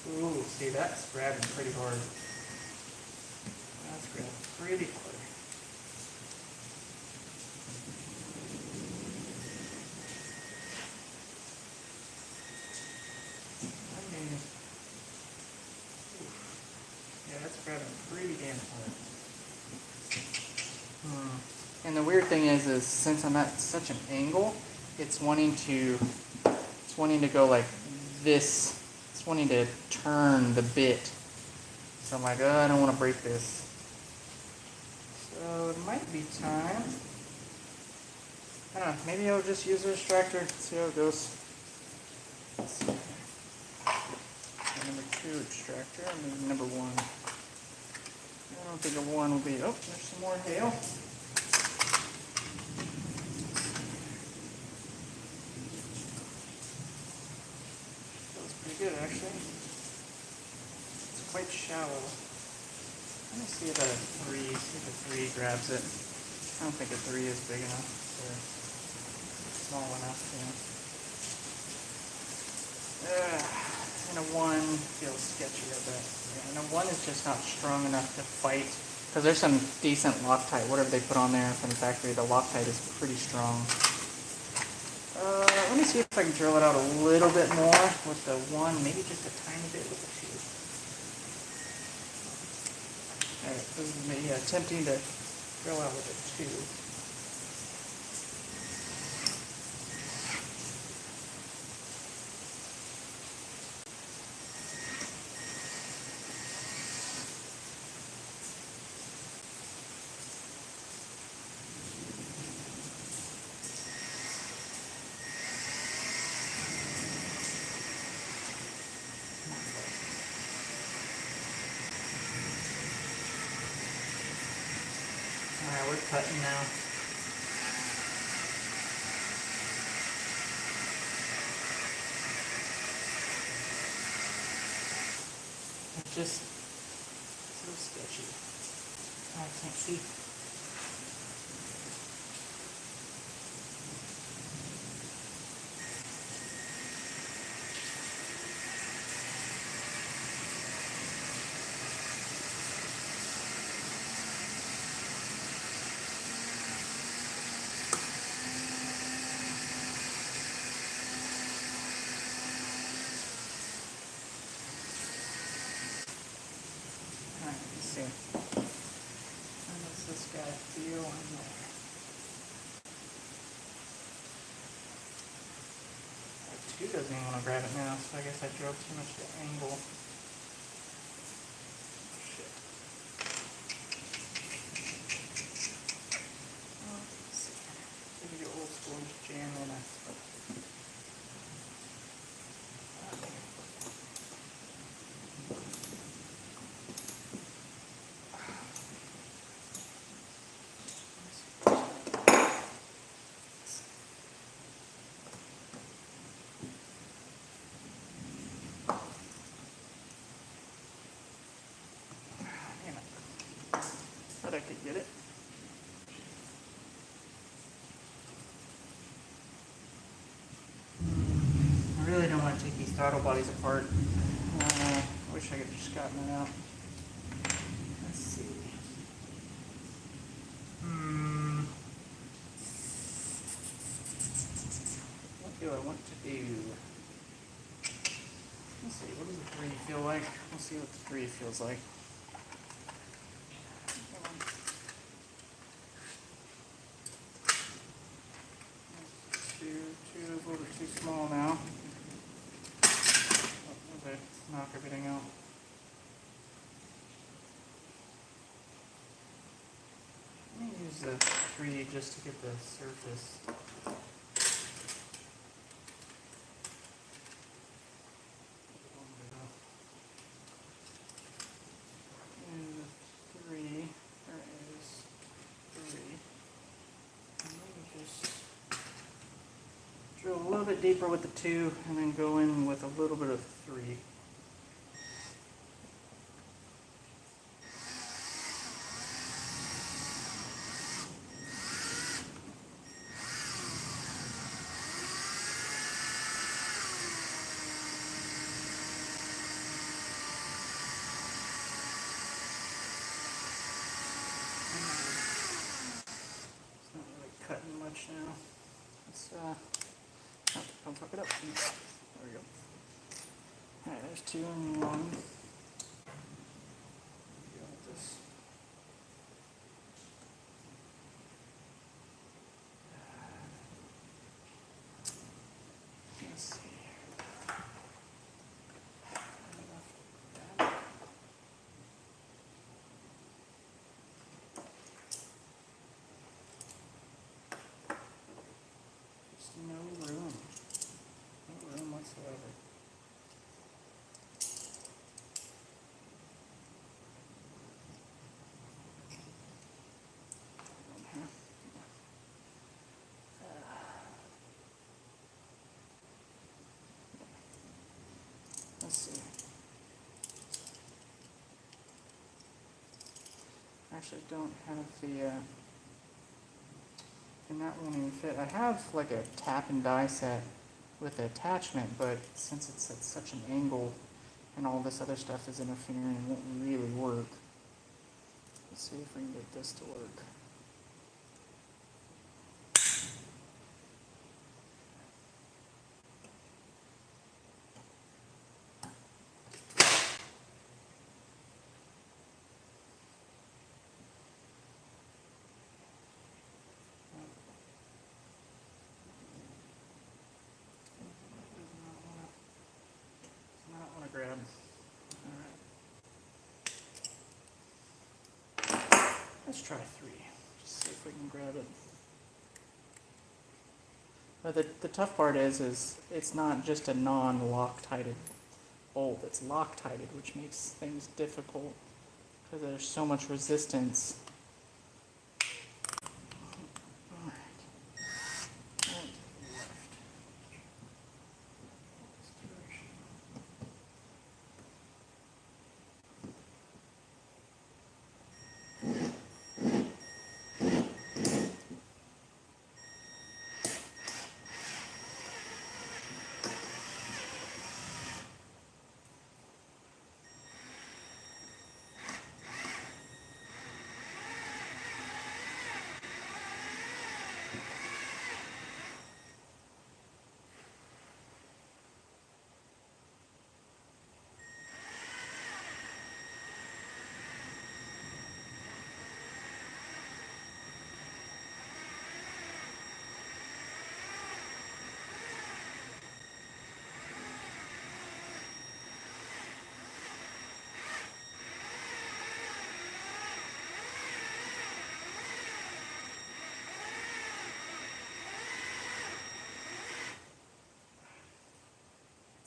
Ooh, see, that's grabbing pretty hard. That's grabbing pretty hard. Yeah, that's grabbing pretty damn hard. And the weird thing is since I'm at such an angle, it's wanting to go like this. It's wanting to turn the bit. So I'm like, oh, I don't want to break this. So it might be time. I don't know, maybe I'll just use a distractor and see how it goes. Let's see. Number 2 extractor, maybe number 1. I don't think a 1 will be, oh, there's some more hail. Feels pretty good, actually. It's quite shallow. Let me see if a 3, see if a 3 grabs it. I don't think a 3 is big enough, or small enough, and a 1 feels sketchy a bit. Yeah, and a 1 is just not strong enough to fight, because there's some decent Loctite, whatever they put on there from the factory, the Loctite is pretty strong. Let me see if I can drill it out a little bit more with the 1, maybe just a tiny bit with the 2. Alright, this is me attempting to drill out with a 2. Alright, we're cutting now. It's just so sketchy. I can't see. Alright, let's see. How does this guy feel on there? 2 doesn't even want to grab it now, so I guess I drove too much to angle. Shit. Let's see. Maybe go old school and just jam in a. Thought I could get it. throttle bodies apart. I wish I could have just gotten it out. Let's see. What do I want to do? Let's see, what does the 3 feel like? We'll see what the 3 feels like. Two is a little bit too small now. Okay, knock everything out. Let me use the 3 just to get the surface. Drill a little bit deeper with the 2 and then go in with a little bit of 3. It's not really cutting much now. Let's don't fuck it up. There we go. Alright, there's 2 and 1. Deal with this. Let's see. Just no room. No room whatsoever. Let's see. Actually, don't have the, and that won't even fit. I have like a tap and die set with the attachment, but since it's at such an angle and all this other stuff is interfering, it won't really work. Let's see if we can get this to work. Grab. Alright. Let's try 3. Just see if we can grab it. But the tough part is it's not just a non-Loctited bolt. It's Loctited, which makes things difficult because there's so much resistance.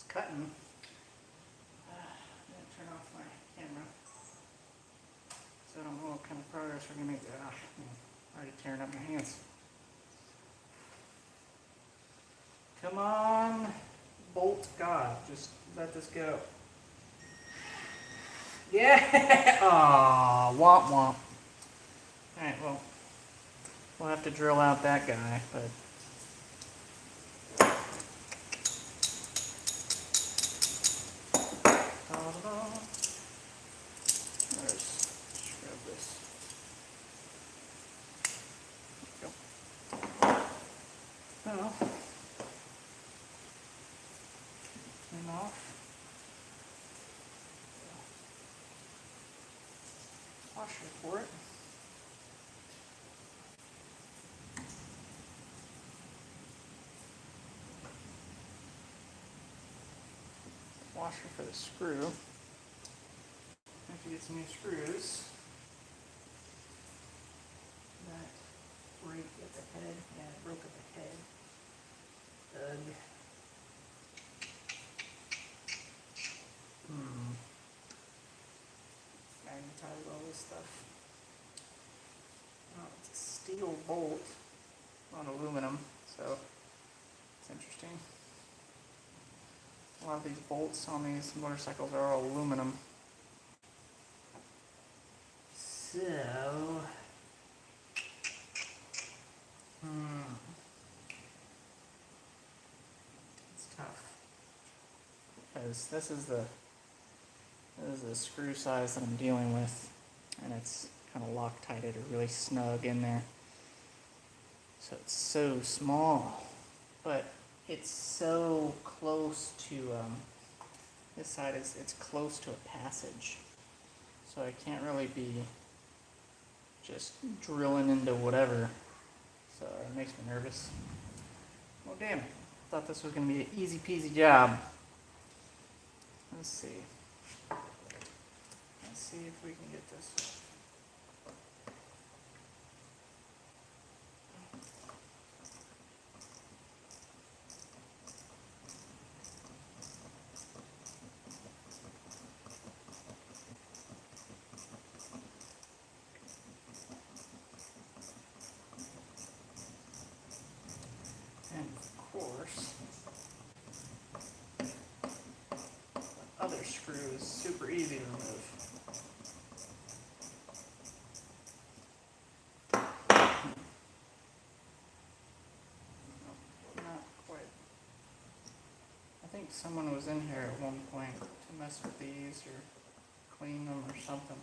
Cutting. I'm going to turn off my camera so I don't know what kind of progress we're going to make. I'm already tearing up my hands. Come on, bolt God, just let this go. Yeah! Aw, womp womp. Alright, well, we'll have to drill out that guy, but them off. Washer for it. Washer for the screw. Have to get some new screws. That break at the head. Yeah, it broke at the head. Ugh. Magnetize all this stuff. Oh, it's a steel bolt on aluminum, so it's interesting. A lot of these bolts on these motorcycles are all aluminum. So, it's tough. Because this is the screw size that I'm dealing with, and it's kind of Loctited or really snug in there. So it's so small, but it's so close to, this side it's close to a passage. So I can't really be just drilling into whatever. So it makes me nervous. Well, damn it. Thought this was going to be an easy peasy job. Let's see. Let's see if we can get this. And of course, the other screw is super easy to remove. Not quite. I think someone was in here at one point to mess with these or clean them or something.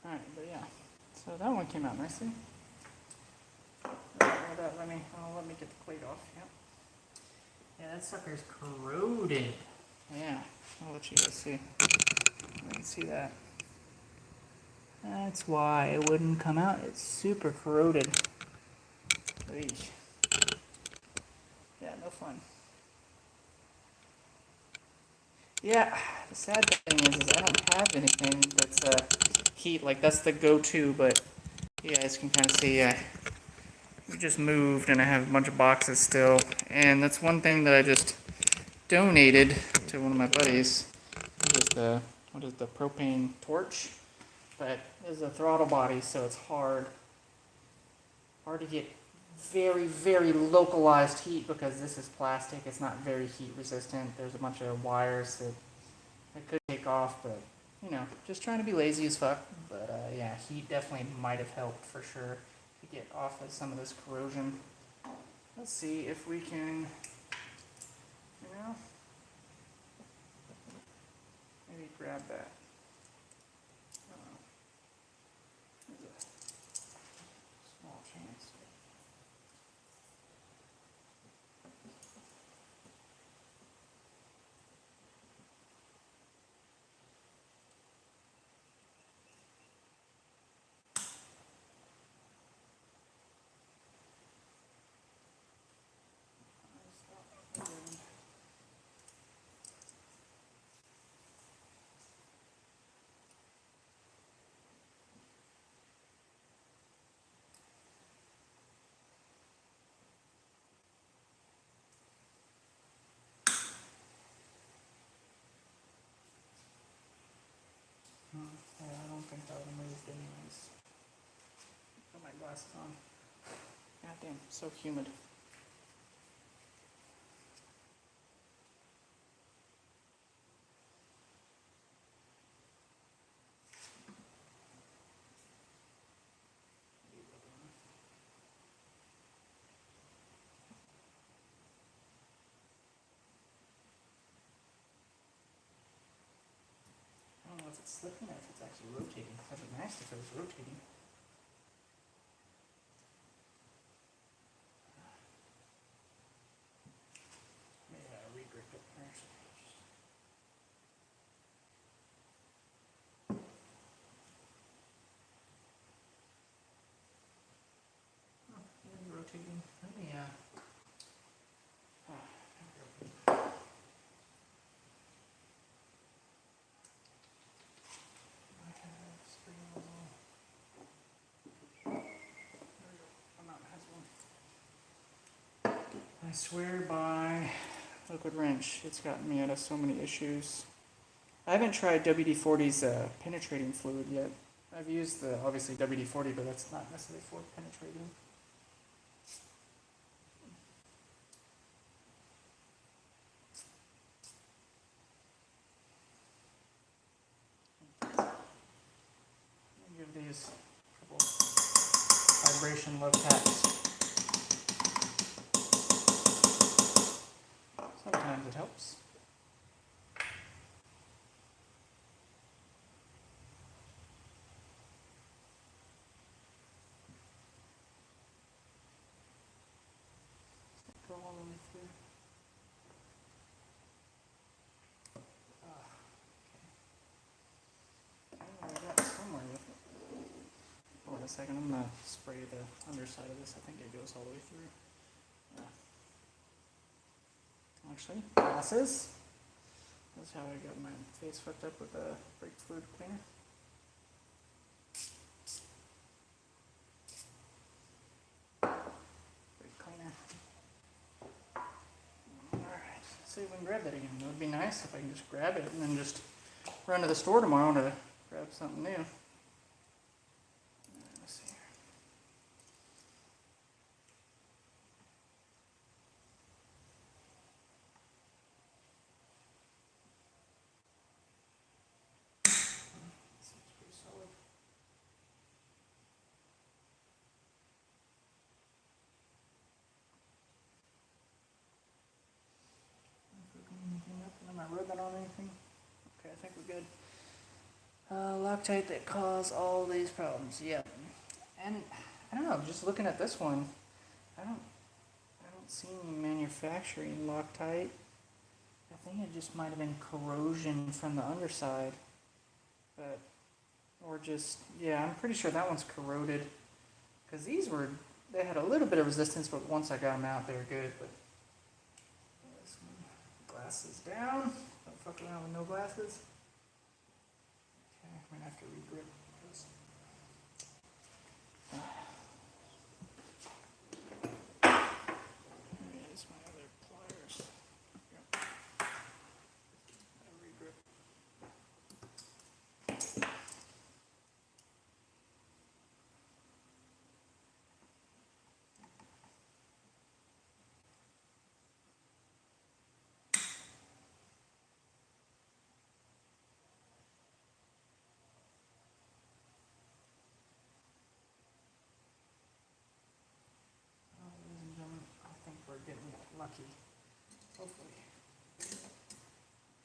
Alright, but yeah. So that one came out nicely. Let me get the plate off. Yep. Yeah, that sucker's corroded. Yeah, I'll let you guys see. You can see that. That's why it wouldn't come out. It's super corroded. Eesh. Yeah, no fun. Yeah, the sad thing is I don't have anything that's heat. Like, that's the go-to, but you guys can kind of see we just moved and I have a bunch of boxes still. And that's one thing that I just donated to one of my buddies. What is the propane torch? But there's a throttle body, so it's hard to get very, very localized heat because this is plastic. It's not very heat resistant. There's a bunch of wires that I could take off, but you know, just trying to be lazy as fuck. But yeah, heat definitely might have helped for sure to get off of some of this corrosion. Let's see if we can, you know, maybe grab that. There's a small chance. Yeah, I don't think that would have moved anyways. Put my glasses on. God damn, so humid. I don't know if it's slipping or if it's actually rotating. That'd be nice if it was rotating. rotating. Let me I swear by liquid wrench. It's gotten me out of so many issues. I haven't tried WD-40's penetrating fluid yet. I've used the obviously WD-40, but that's not necessarily for penetrating. Give these a couple vibration low taps. Sometimes it helps. Go all the way through. I got somewhere with it. Hold on a second, I'm gonna spray the underside of this. I think it goes all the way through. Actually, glasses. That's how I got my face fucked up with a brake fluid cleaner. Brake cleaner. Alright, let's see if we can grab that again. It would be nice if I can just grab it and then just run to the store tomorrow to grab something new. Let's see here. Seems pretty solid. Am I rubbing on anything? Okay, I think we're good. Loctite that cause all these problems. Yep. And I don't know. Just looking at this one, I don't see any manufacturing Loctite. I think it just might have been corrosion from the underside, but or just yeah. I'm pretty sure that one's corroded because they had a little bit of resistance, but once I got them out, they were good. But this one, glasses down. Don't fuck around with no glasses. Okay, I'm gonna have to regrip this. Here's my other pliers. Yep. Regrip. We're getting lucky. Hopefully.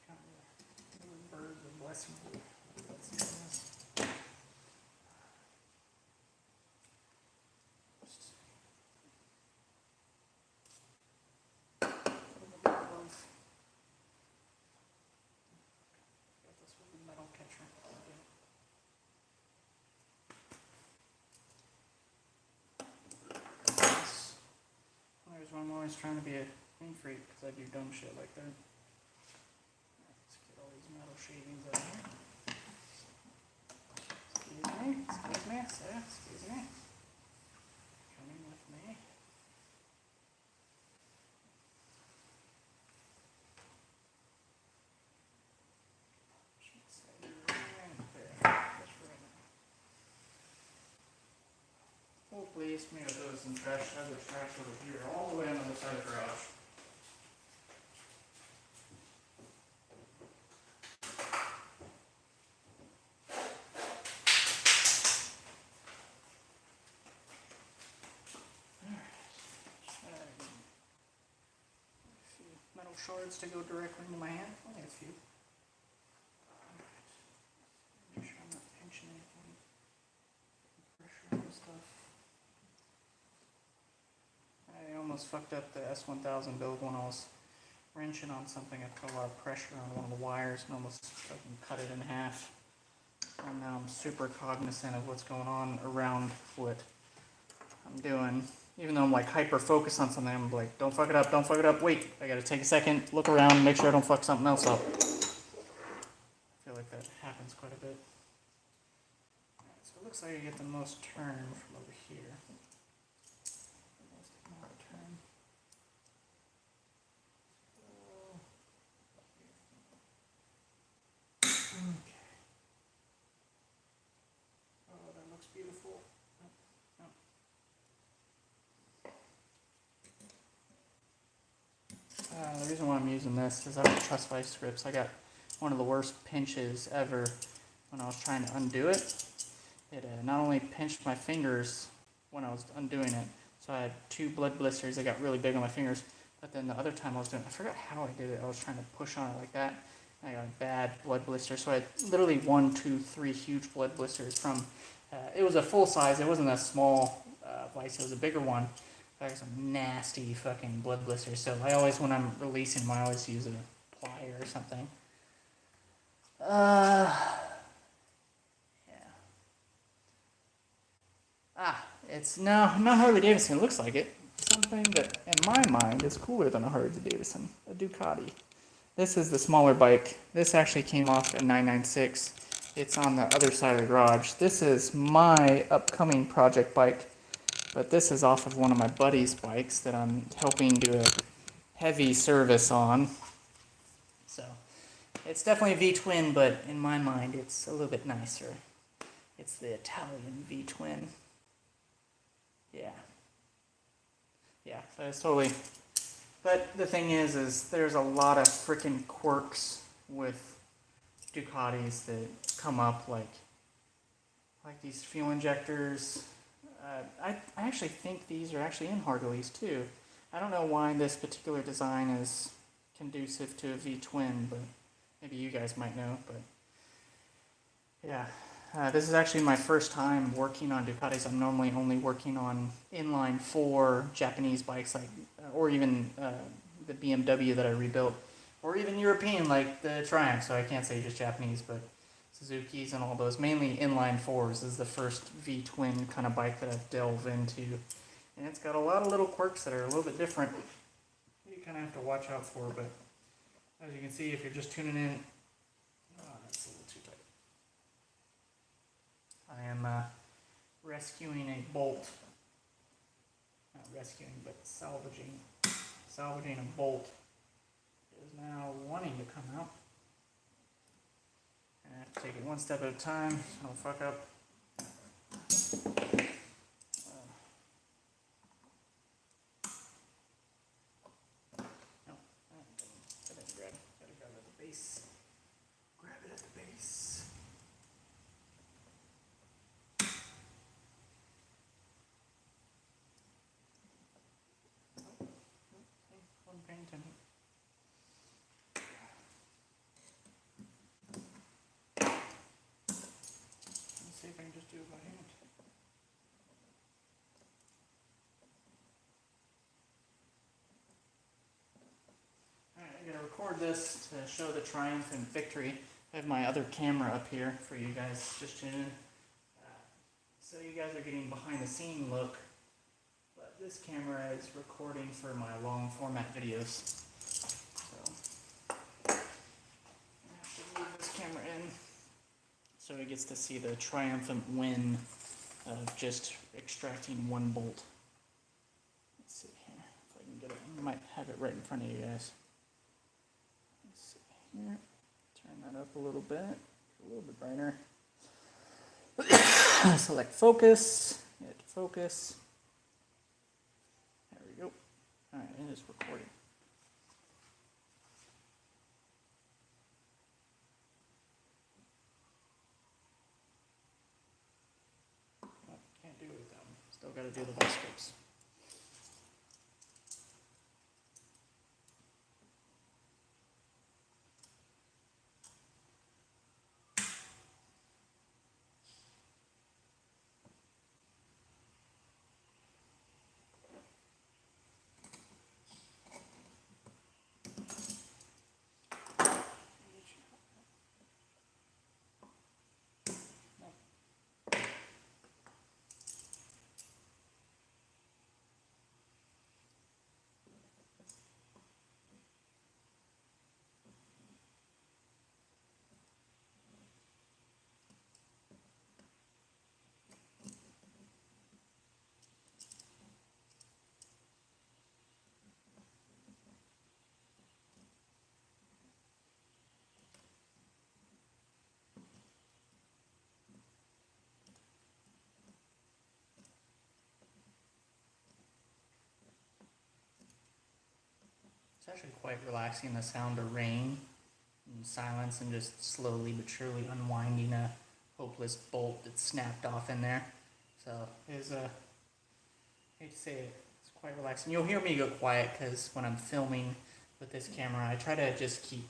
Kind of birds are blessing me. Got this with the metal catcher. There's one I'm always trying to be a clean freak because I do dumb shit like that. Let's get all these metal shavings out here. Excuse me, sir, excuse me. Coming with me. Should say right there. Just right now. Hopefully it's me to throw some trash, other trash over here, all the way on the other side of the garage. Metal shards to go directly into my hand. Only a few. Make sure I'm not pinching anything. Pressure and stuff. I almost fucked up the S1000 build when I was wrenching on something. I put a lot of pressure on one of the wires and almost fucking cut it in half. And now I'm super cognizant of what's going on around what I'm doing. even though I'm like hyper focused on something, I'm like, don't fuck it up, don't fuck it up, wait, I gotta take a second, look around, make sure I don't fuck something else up. I feel like that happens quite a bit. Alright, so it looks like I get the most turn from over here. Most amount of turn. Okay. Oh, that looks beautiful. The reason why I'm using this is I don't trust vice grips. I got one of the worst pinches ever when I was trying to undo it. It not only pinched my fingers when I was undoing it, so I had 2 blood blisters that got really big on my fingers, but then the other time I was doing it, I forgot how I did it. I was trying to push on it like that, and I got a bad blood blister. So I had literally 1, 2, 3 huge blood blisters from, it was a full size, it wasn't a small vice, it was a bigger one. I got some nasty fucking blood blisters, so I always, when I'm releasing them, I always use a plier or something. Yeah. It's not Harley Davidson. It looks like it. Something that, in my mind, is cooler than a Harley Davidson. A Ducati. This is the smaller bike. This actually came off a 996. It's on the other side of the garage. This is my upcoming project bike, but this is off of one of my buddy's bikes that I'm helping do a heavy service on. So, it's definitely a V-twin, but in my mind, it's a little bit nicer. It's the Italian V-twin. Yeah. Yeah, that's totally... But the thing is there's a lot of freaking quirks with Ducatis that come up, like these fuel injectors. I actually think these are actually in Harleys too. I don't know why this particular design is conducive to a V-twin, but maybe you guys might know. But yeah, this is actually my first time working on Ducatis. I'm normally only working on inline 4 Japanese bikes, like, or even the BMW that I rebuilt, or even European like the Triumph. So I can't say just Japanese, but Suzuki's and all those, mainly inline 4s. This is the first V-twin kind of bike that I've delved into, and it's got a lot of little quirks that are a little bit different. You kind of have to watch out for, but as you can see, if you're just tuning in, that's a little too tight. I am rescuing a bolt. Not rescuing, but salvaging a bolt. It is now wanting to come out. And I have to take it one step at a time, so I don't fuck up. No, that didn't grab. Gotta grab it at the base. Grab it at the base. One paint in it. Let's see if I can just do it by hand. Alright, I'm going to record this to show the triumph and victory. I have my other camera up here for you guys just tune in. So you guys are getting behind the scene look. But this camera is recording for my long format videos. So I have to move this camera in so it gets to see the triumphant win of just extracting one bolt. Let's see here if I can get it. I might have it right in front of you guys. Let's see here. Turn that up a little bit brighter. Select focus. Hit focus. There we go. Alright, it is recording. Oh, can't do it with them. Still gotta do the vice grips. It's actually quite relaxing, the sound of rain and silence and just slowly but surely unwinding a hopeless bolt that snapped off in there. So it's I hate to say it, it's quite relaxing. You'll hear me go quiet because when I'm filming with this camera, I try to just keep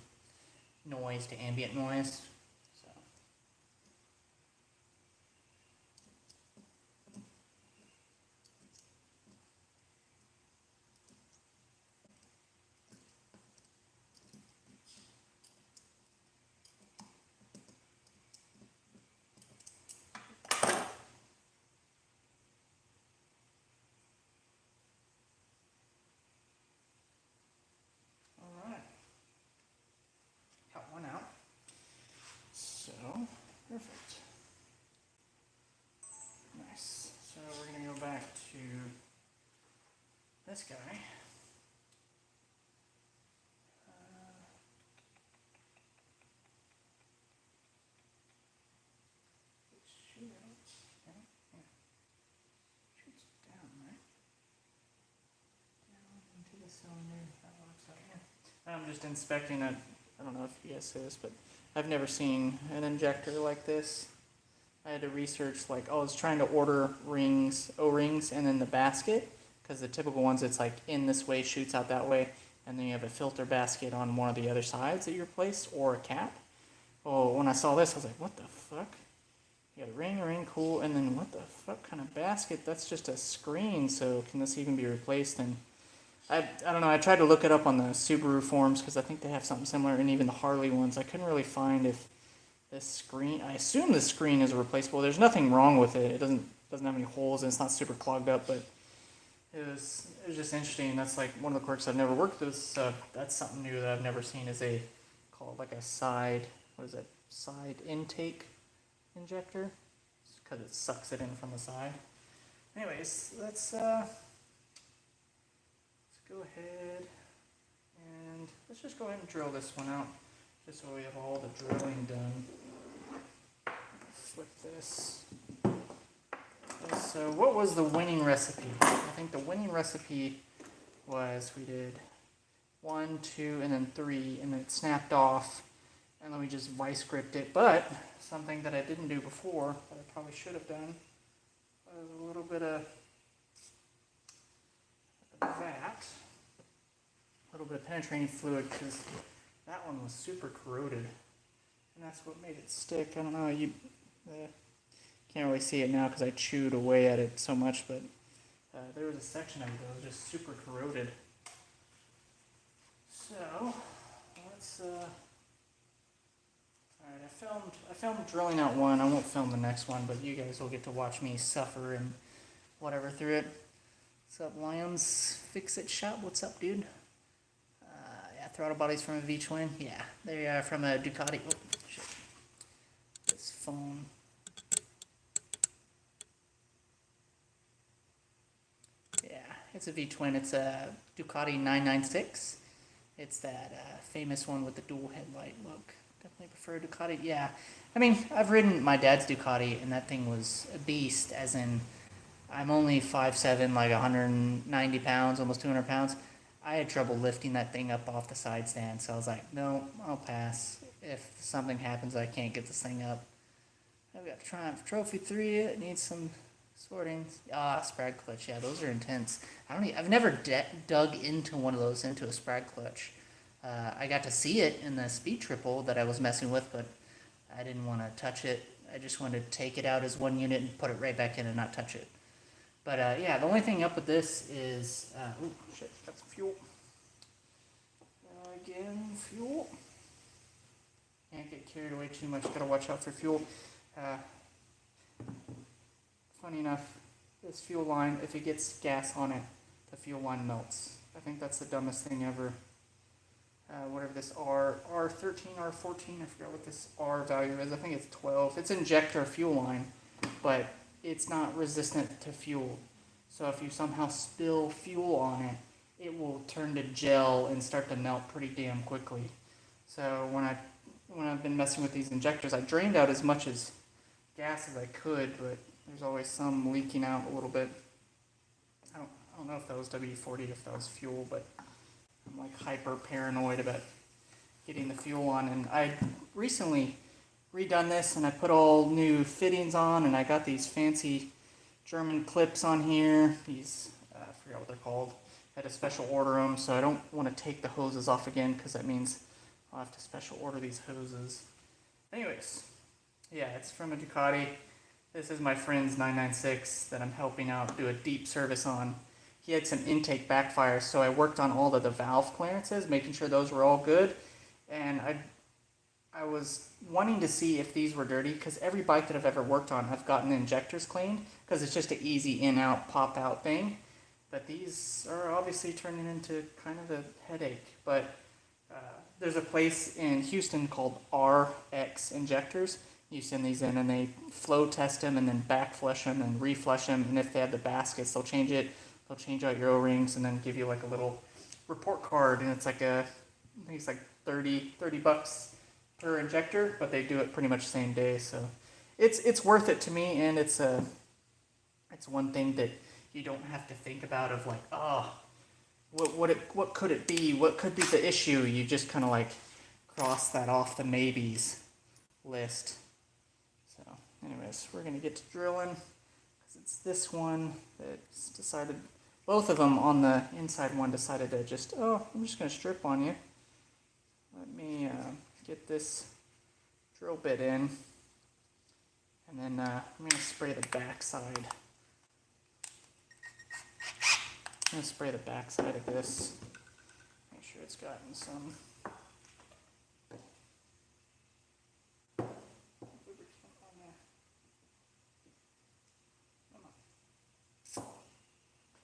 noise to ambient noise. So. Got one out. So, perfect. Nice. So we're going to go back to this guy. Shoots down, right? Down into the cylinder. That locks out here. I'm just inspecting it. I don't know if you guys see this, but I've never seen an injector like this. I had to research, like, I was trying to order rings, O-rings, and then the basket, because the typical ones, it's like in this way, shoots out that way, and then you have a filter basket on one of the other sides that you replace, or a cap. Oh, when I saw this, I was like, what the fuck? You got a ring, cool, and then what the fuck kind of basket? That's just a screen, so can this even be replaced? And I don't know, I tried to look it up on the Subaru forums because I think they have something similar, and even the Harley ones. I couldn't really find if this screen, I assume the screen is replaceable. There's nothing wrong with it. It doesn't have any holes, and it's not super clogged up, but it was just interesting. That's like one of the quirks I've never worked with. So that's something new that I've never seen, is a, call it like a side, what is it, side intake injector, because it sucks it in from the side. Anyways, let's go ahead and let's just go ahead and drill this one out, just so we have all the drilling done. Flip this. Okay, so what was the winning recipe? I think the winning recipe was we did 1, 2, and then 3, and then it snapped off, and then we just vice gripped it. But something that I didn't do before, that I probably should have done, was a little bit of that. A little bit of penetrating fluid, because that one was super corroded, and that's what made it stick. I don't know, you can't really see it now because I chewed away at it so much, but there was a section of it that was just super corroded. So let's alright, I filmed drilling out one. I won't film the next one, but you guys will get to watch me suffer and whatever through it. What's up, Lions? Fix It Shop. What's up, dude? Yeah, throttle bodies from a V-twin. Yeah, they are from a Ducati. Oh, shit. This phone. Yeah, it's a V-twin. It's a Ducati 996. It's that famous one with the dual headlight look. Definitely prefer Ducati. Yeah, I mean, I've ridden my dad's Ducati, and that thing was a beast, as in, I'm only 5'7", like 190 pounds, almost 200 pounds. I had trouble lifting that thing up off the side stand, so I was like, no, I'll pass. If something happens, I can't get this thing up. I've got Triumph Trophy 3, it needs some sorting. Sprag clutch, yeah, those are intense. I've never dug into one of those, into a Sprag clutch. I got to see it in the speed triple that I was messing with, but I didn't want to touch it. I just wanted to take it out as one unit and put it right back in and not touch it. But yeah, the only thing up with this is, oh shit, that's fuel. Again, fuel. Can't get carried away too much, gotta watch out for fuel. Funny enough, this fuel line, if it gets gas on it, the fuel line melts. I think that's the dumbest thing ever. Whatever this R13, R14, I forgot what this R value is. I think it's 12. It's injector fuel line, but it's not resistant to fuel. So if you somehow spill fuel on it, it will turn to gel and start to melt pretty damn quickly. So when I've been messing with these injectors, I drained out as much as gas as I could, but there's always some leaking out a little bit. I don't know if that was WD-40, if that was fuel, but I'm I'm like hyper paranoid about getting the fuel on, and I recently redone this and I put all new fittings on, and I got these fancy German clips on here. These, I forgot what they're called. I had to special order them, so I don't want to take the hoses off again because that means I'll have to special order these hoses. Anyways, yeah, it's from a Ducati. This is my friend's 996 that I'm helping out do a deep service on. He had some intake backfires, so I worked on all of the valve clearances, making sure those were all good. And I was wanting to see if these were dirty, because every bike that I've ever worked on, I've gotten the injectors cleaned, because it's just an easy in-out, pop-out thing. But these are obviously turning into kind of a headache. But there's a place in Houston called RX Injectors. You send these in and they flow test them and then back flush them and reflush them. And if they have the baskets, they'll change it. They'll change out your O-rings and then give you like a little report card. And it's like I think it's like 30 bucks per injector, but they do it pretty much same day. So it's worth it to me, and it's one thing that you don't have to think about of like, oh, what could it be? What could be the issue? You just kind of like cross that off the maybes list. So anyways, we're gonna get to drilling, because it's this one that's decided, both of them on the inside one decided to just, oh, I'm just gonna strip on you. Let me get this drill bit in, and then I'm gonna spray the back side. I'm going to spray the back side of this, make sure it's gotten some lubricant on there. Come on.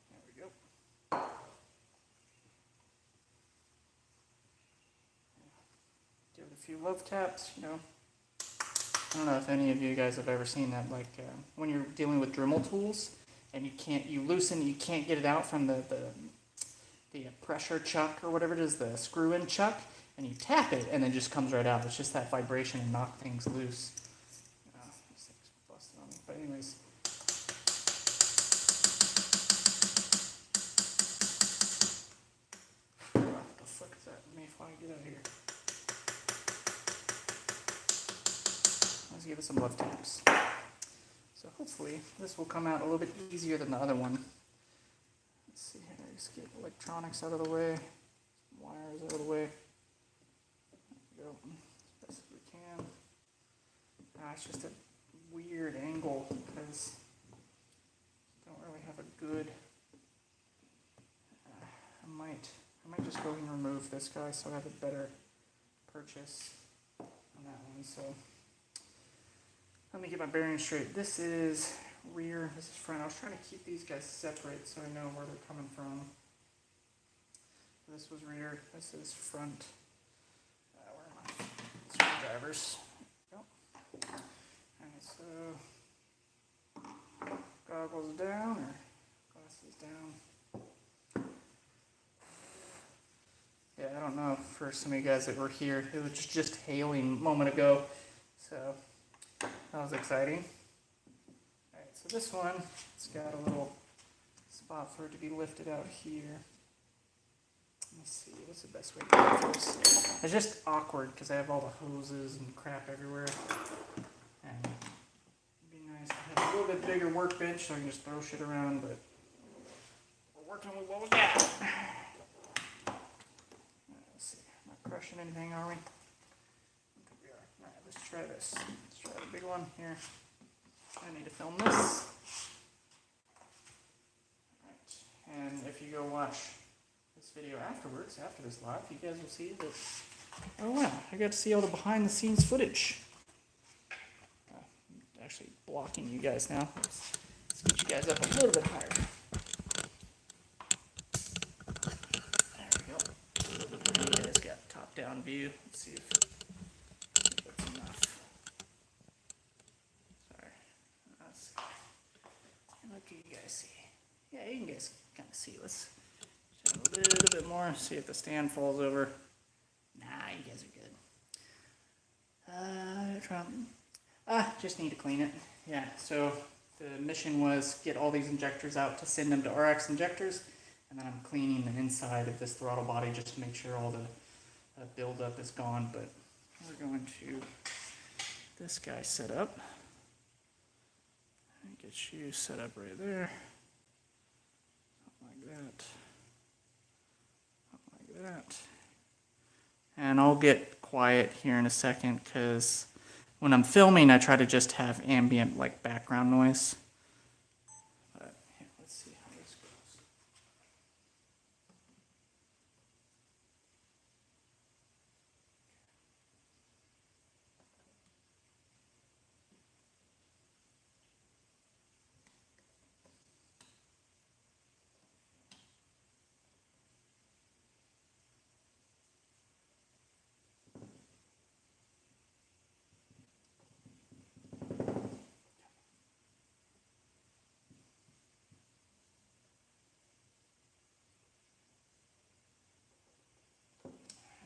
There we go. Give it a few love taps, you know. I don't know if any of you guys have ever seen that, like when you're dealing with Dremel tools, and you loosen, you can't get it out from the pressure chuck or whatever it is, the screw-in chuck, and you tap it, and then it just comes right out. It's just that vibration and knock things loose. This thing's busted on me. But anyways, what the fuck is that? Let me finally get out of here. Let's give it some love taps. So hopefully this will come out a little bit easier than the other one. Let's see here, just get electronics out of the way, some wires out of the way. There we go, as best as we can. It's just a weird angle because I don't really have a good, I might just go and remove this guy so I have a better purchase on that one. So let me get my bearings straight. This is rear, this is front. I was trying to keep these guys separate so I know where they're coming from. This was rear, this is front. Where are my screwdrivers? There we go. Alright, so goggles down, or glasses down. Yeah, I don't know for some of you guys that were here, it was just hailing a moment ago. So that was exciting. Alright, so this one, it's got a little spot for it to be lifted out here. Let me see, what's the best way to do this? It's just awkward because I have all the hoses and crap everywhere. And it'd be nice to have a little bit bigger workbench so I can just throw shit around, but we're working with what we got. Let's see, not crushing anything, are we? We are. Alright, let's try this. Let's try the big one here. I need to film this. Alright, and if you go watch this video afterwards, after this live, you guys will see that, oh wow, I got to see all the behind the scenes footage. I'm actually blocking you guys now. Let's get you guys up a little bit higher. There we go. You guys got top down view. Let's see if that's enough. Sorry. Let's see. What can you guys see? Yeah, you can guys kind of see. Let's a little bit more, see if the stand falls over. Nah, you guys are good. Just need to clean it. Yeah, so the mission was get all these injectors out to send them to RX Injectors, And then I'm cleaning the inside of this throttle body just to make sure all the buildup is gone. But we're going to this guy set up. And get you set up right there. Something like that. Something like that. And I'll get quiet here in a second because when I'm filming, I try to just have ambient like background noise. But yeah, let's see how this goes.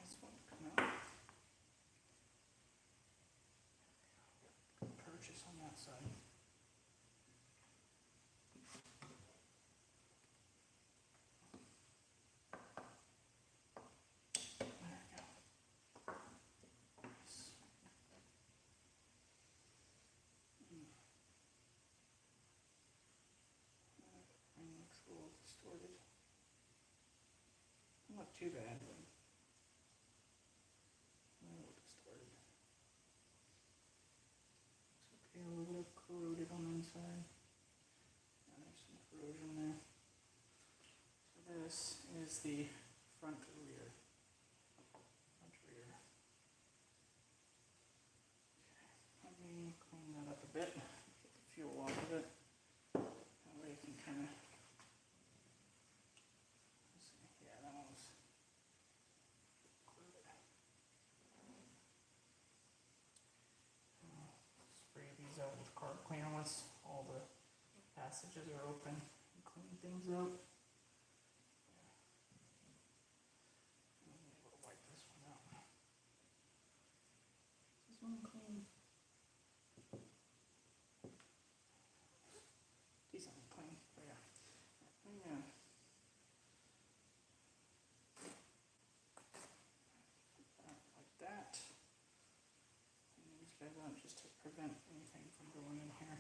This one come out. Purchase on that side. Looks a little distorted. Not too bad, but a little distorted. Looks okay, a little corroded on the inside. Yeah, there's some corrosion there. So this is the front rear. Front rear. Okay, let me clean that up a bit. Get the fuel off of it. That way I can kind of. Yeah, that one was. Spray these out with carb cleaner once all the passages are open and clean things up. I'm able to wipe this one out. Is this one clean? Decently clean, but yeah. Yeah. Like that. And these guys out just to prevent anything from going in here.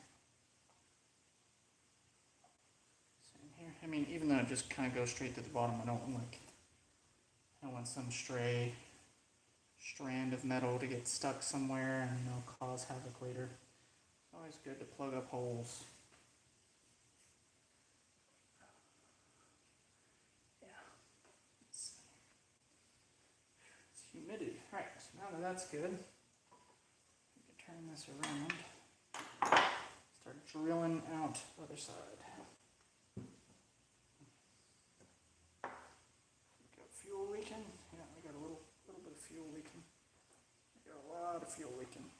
So in here, I mean, even though it just kind of goes straight to the bottom, I don't want some stray strand of metal to get stuck somewhere and cause havoc later. It's always good to plug up holes. Yeah. It's humidity. All right, so now that that's good, we can turn this around. Start drilling out the other side. Got fuel leaking. Yeah, I got a little bit of fuel leaking. I got a lot of fuel leaking.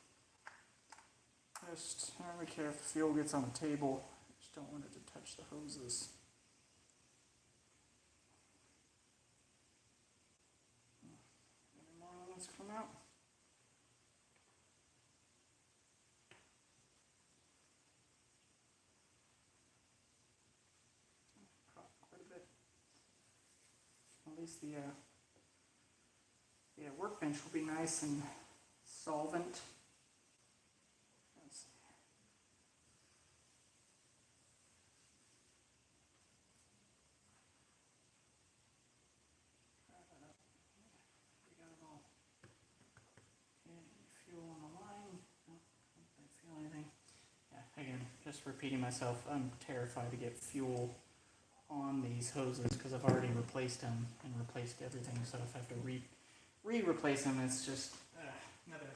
Just, I don't really care if the fuel gets on the table. I just don't want it to touch the hoses. Any more ones come out? Quite a bit. At least the workbench will be nice and solvent. Again, just repeating myself, I'm terrified to get fuel on these hoses because I've already replaced them and replaced everything. So if I have to re-replace them, it's just another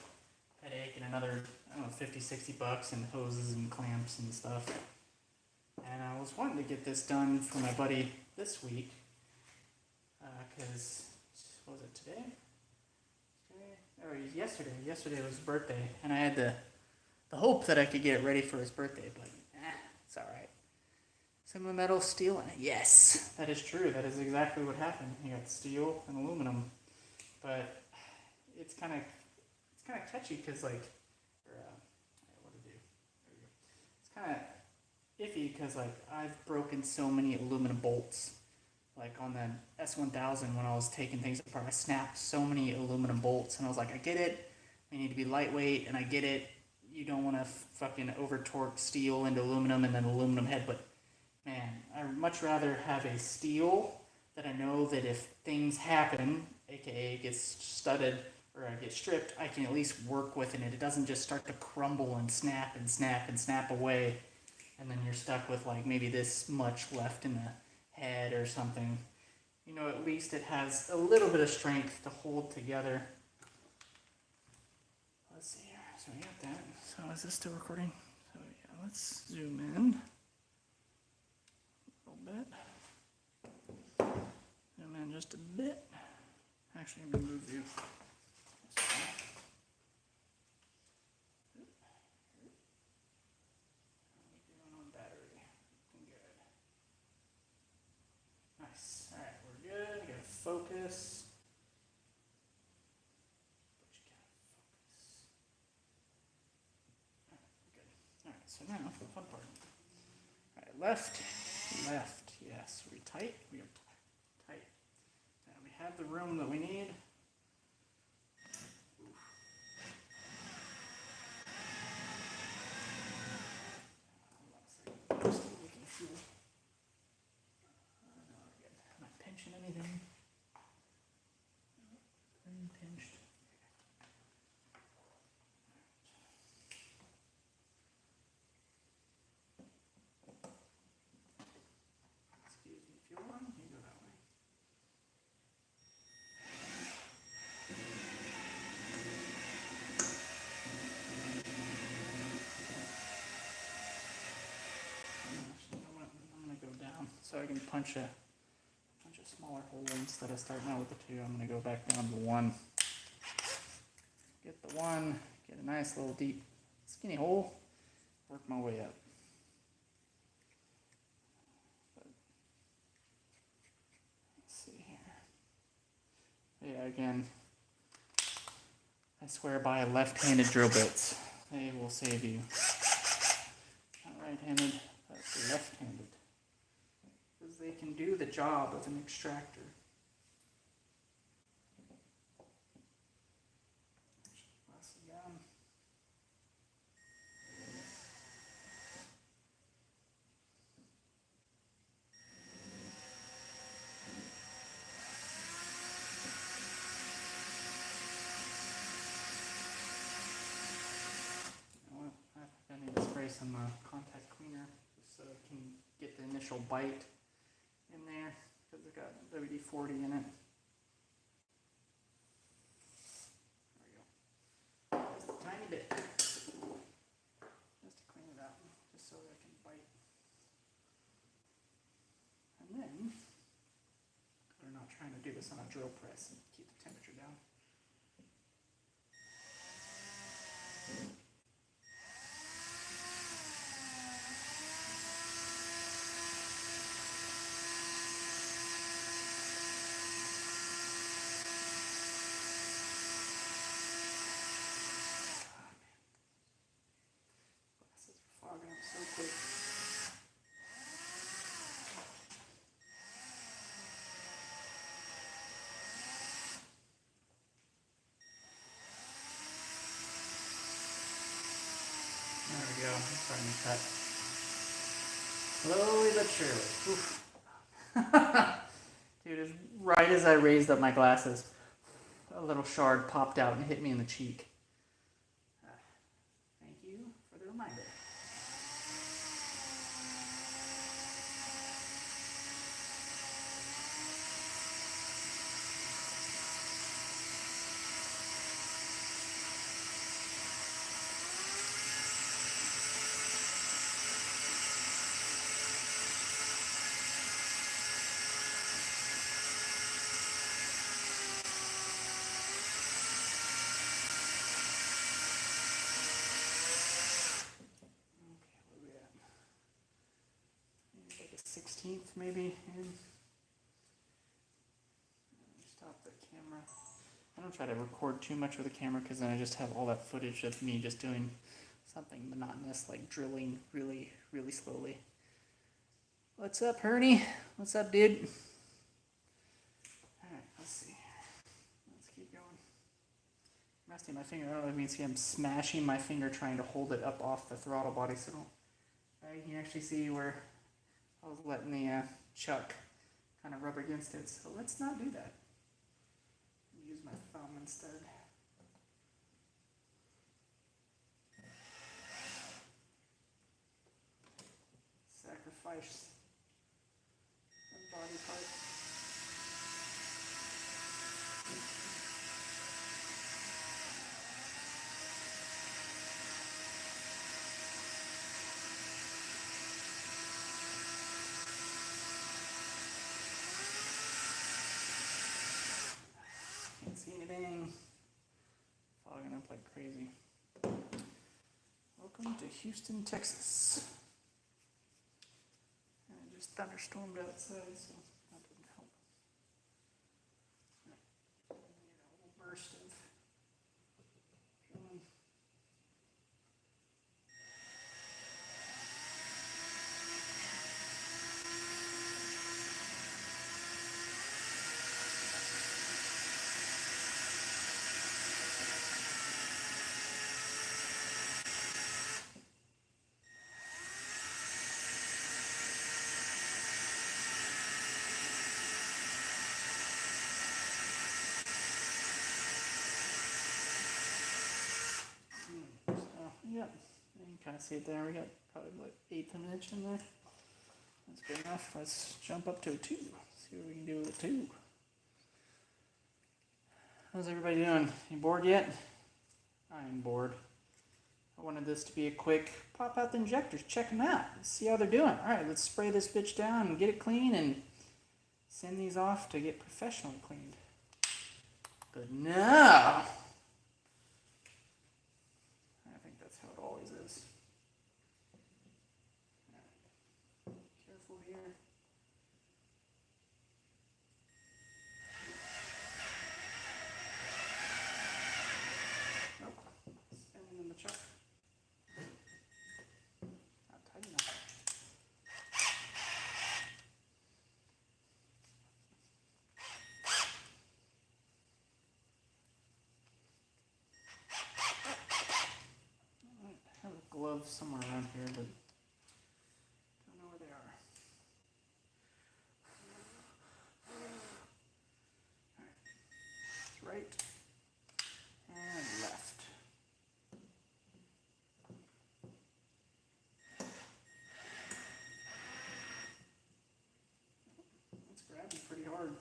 headache and another, I don't know, 50, 60 bucks and hoses and clamps and stuff. And I was wanting to get this done for my buddy this week because, what was it, today? Or yesterday. Yesterday was his birthday, and I had the hope that I could get it ready for his birthday, but it's all right. Some metal, steel in it. Yes, that is true. That is exactly what happened. You got steel and aluminum, but it's kind of catchy because what to do? There we go. It's kind of iffy because I've broken so many aluminum bolts. like on the S1000 when I was taking things apart. I snapped so many aluminum bolts, and I was like, I get it. They need to be lightweight, and I get it. You don't want to fucking over-torque steel into aluminum and then aluminum head, but man, I'd much rather have a steel that I know that if things happen, aka it gets studded or I get stripped, I can at least work with it. It doesn't just start to crumble and snap and snap and snap away, and then you're stuck with like maybe this much left in the head or something. You know, at least it has a little bit of strength to hold together. Let's see here. So we got that. So is this still recording? So yeah, let's zoom in a little bit. Zoom in just a bit. Actually, I'm going to move you. On battery. Good. Nice. All right, we're good. We got to focus. All right, so now for the fun part. All right, left, yes. Are we tight? We are tight. Now we have the room that we need. Am I pinching anything? Unpinched. Excuse me, fuel on. You go that way. I'm gonna go down so I can punch a smaller hole instead of starting out with the 2. I'm gonna go back down to 1. Get the 1. Get a nice little deep skinny hole. Work my way up. Let's see here. Yeah, again, I swear by left-handed drill bits. They will save you. Not right-handed, but left-handed. Because they can do the job of an extractor. Again. I need to spray some contact cleaner just so I can get the initial bite in there because it's got WD-40 in it. There we go. Just a tiny bit. Just to clean it out, just so I can bite. And then, we're not trying to do this on a drill press and keep the temperature down. Fogging up so quick. There we go. I'm starting to cut. Slowly but surely. Dude, as right as I raised up my glasses, a little shard popped out and hit me in the cheek. Thank you for the reminder. Okay, where we at? Maybe like a 16th maybe. Stop the camera. I don't try to record too much with the camera because then I just have all that footage of me just doing something monotonous like drilling really, really slowly. What's up, Hernie? What's up, dude? resting my finger. I don't know if you can see I'm smashing my finger trying to hold it up off the throttle body. So you can actually see where I was letting the chuck kind of rub against it. So let's not do that. Use my thumb instead. Sacrifice a body part. Can't see anything. Fogging up like crazy. Welcome to Houston, Texas. And it just thunderstormed outside, so that didn't help. A little burst of drilling. Yep, you can kind of see it there. We got probably like 1/8 of an inch in there. That's good enough. Let's jump up to a 2. See what we can do with a 2. How's everybody doing? You bored yet? I'm bored. I wanted this to be a quick pop out the injectors, check them out, see how they're doing. Alright, let's spray this bitch down and get it clean and send these off to get professionally cleaned. But no! I think that's how it always is. Careful here. Nope. Spinning in the chuck. Not tight enough. Alright, I have a glove somewhere around here, but don't know where they are. Alright. Right and left. It's grabbing pretty hard.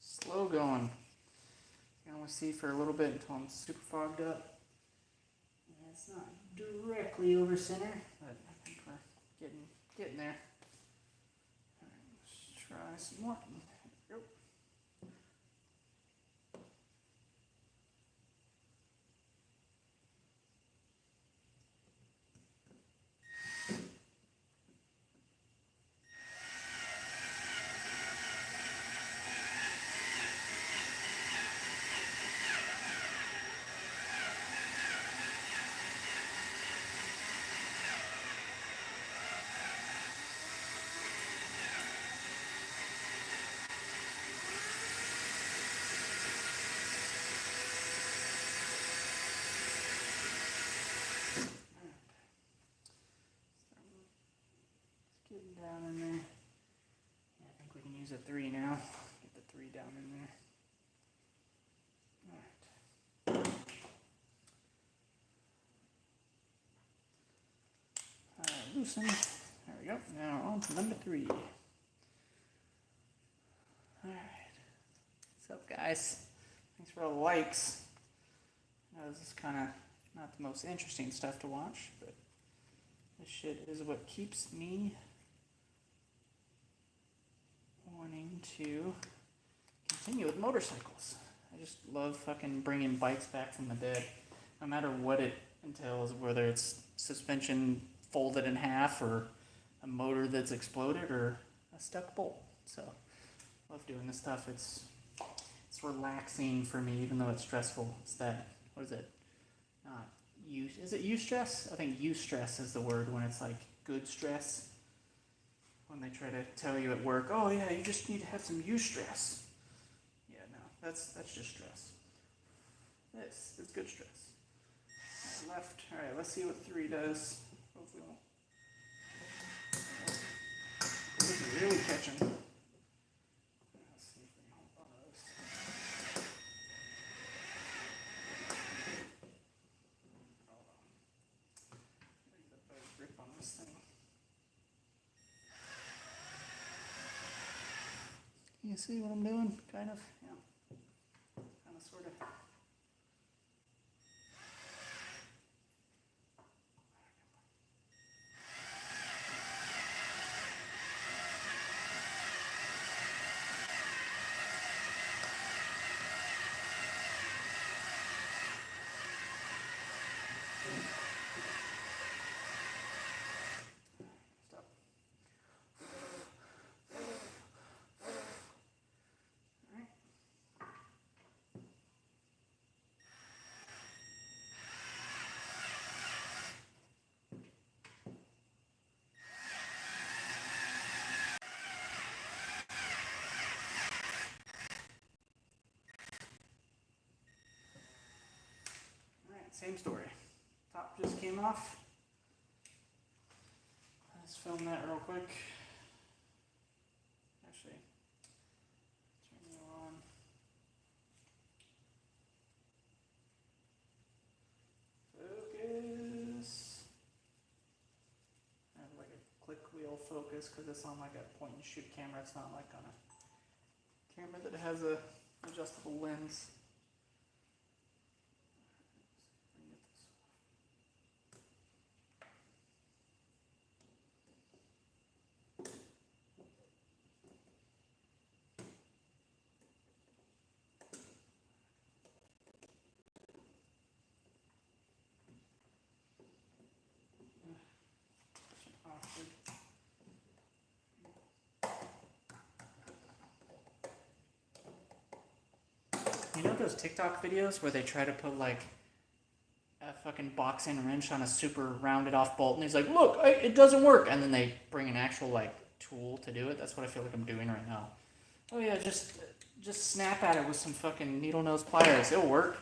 Slow going. You can only see for a little bit until I'm super fogged up. And it's not directly over center, but I think we're getting there. Alright, let's try some more. There we go. Getting down in there. Yeah, I think we can use a 3 now. Get the 3 down in there. Alright. Loosen. There we go. Now on to number 3. Alright. What's up, guys? Thanks for all the likes. This is kind of not the most interesting stuff to watch, but this shit is what keeps me wanting to continue with motorcycles. I just love fucking bringing bikes back from the dead, no matter what it entails, whether it's suspension folded in half or a motor that's exploded or a stuck bolt. So, love doing this stuff. It's relaxing for me, even though it's stressful. It's that, what is it? Not use. Is it eustress? I think eustress is the word when it's like good stress. When they try to tell you at work, oh yeah, you just need to have some eustress. Yeah, no, that's just stress. This is good stress. All right, left. All right, let's see what 3 does. Hopefully, this is really catching. Let's see if we can hold on to this. Hold on. Get a better grip on this thing. You see what I'm doing? Kind of, yeah. Kind of, sort of. Stop. Alright. Alright, same story. Top just came off. Let's film that real quick. Actually, turn you on. Focus. I have like a click wheel focus because it's on like a point and shoot camera. It's not like on a camera that has a adjustable lens. You know those TikTok videos where they try to put like a fucking boxing wrench on a super rounded off bolt and he's like, look, it doesn't work, and then they bring an actual like tool to do it? That's what I feel like I'm doing right now. Oh yeah, just snap at it with some fucking needle nose pliers. It'll work.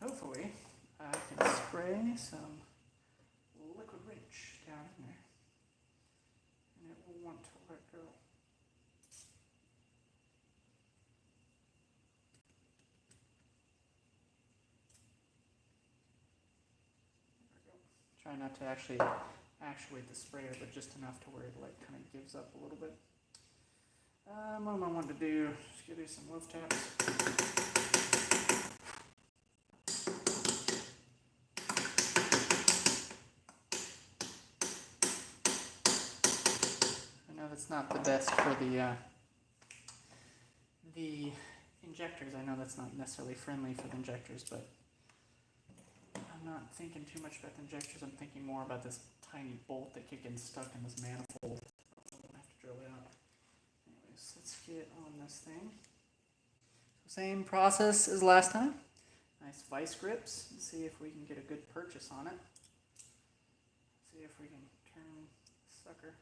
Hopefully, I can spray some liquid wrench down in there, and it will want to let go. There we go. Try not to actually actuate the sprayer, but just enough to where it like kind of gives up a little bit. What am I wanting to do? Just give you some love taps. It's not the best for the injectors. I know that's not necessarily friendly for the injectors, but I'm not thinking too much about the injectors. I'm thinking more about this tiny bolt that keeps getting stuck in this manifold. I'm gonna have to drill it out. Anyways, let's get on this thing. Same process as last time. Nice vice grips. Let's see if we can get a good purchase on it. See if we can turn the sucker.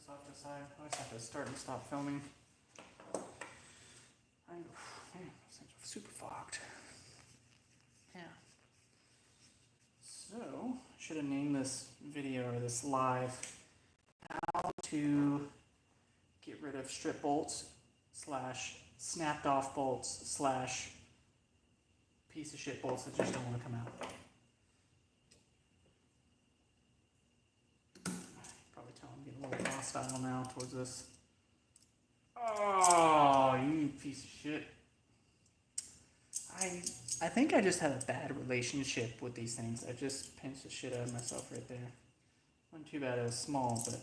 this off to the side. I always have to start and stop filming. Man, these things are super fogged. Yeah. So, I should have named this video or this live how to get rid of strip bolts / snapped off bolts / piece of shit bolts that just don't want to come out. Probably tell I'm getting a little hostile now towards this. Oh, you piece of shit. I think I just have a bad relationship with these things. I just pinched the shit out of myself right there. Wasn't too bad it was small, but...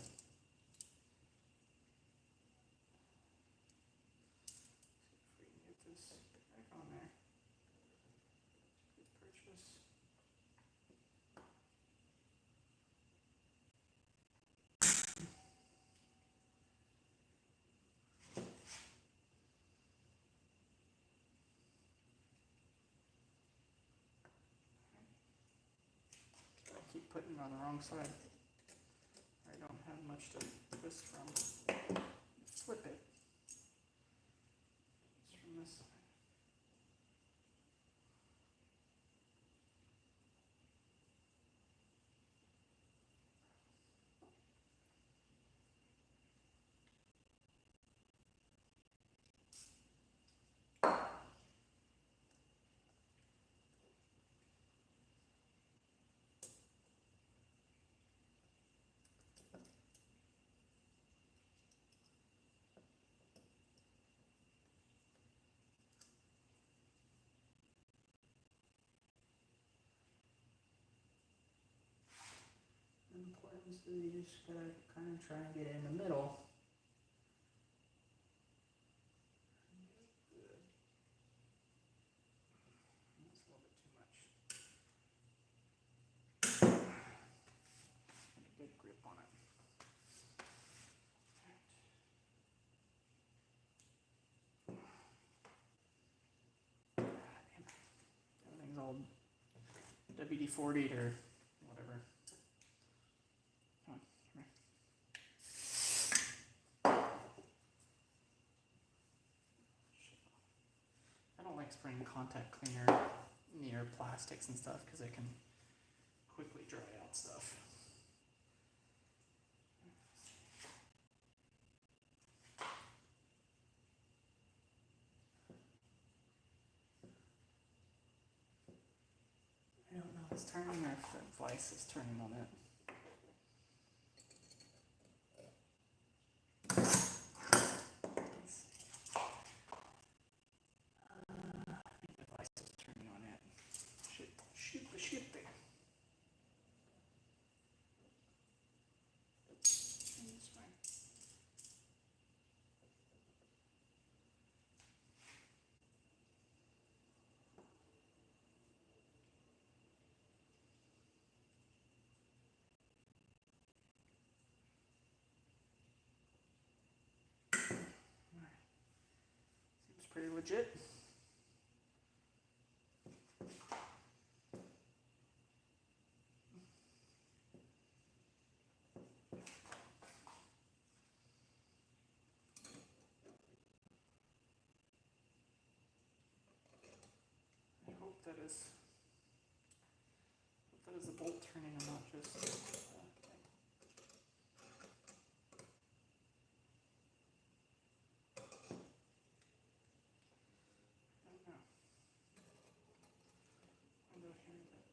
see if we can get this back on there. Good purchase. I keep putting it on the wrong side. I don't have much to twist from. Flip it. It's from this side. Important is that you just gotta kind of try and get it in the middle. Good. That's a little bit too much. Get a good grip on it. Everything's all WD-40'd or whatever. Come on, come here. I don't like spraying contact cleaner near plastics and stuff because it can quickly dry out stuff. I don't know if it's turning or if the vise is turning on it. I think the vise is turning on it. Shoot the shit thing. It's fine. Seems pretty legit. I hope that is the bolt turning and not just thing. I don't know. I'll go here and get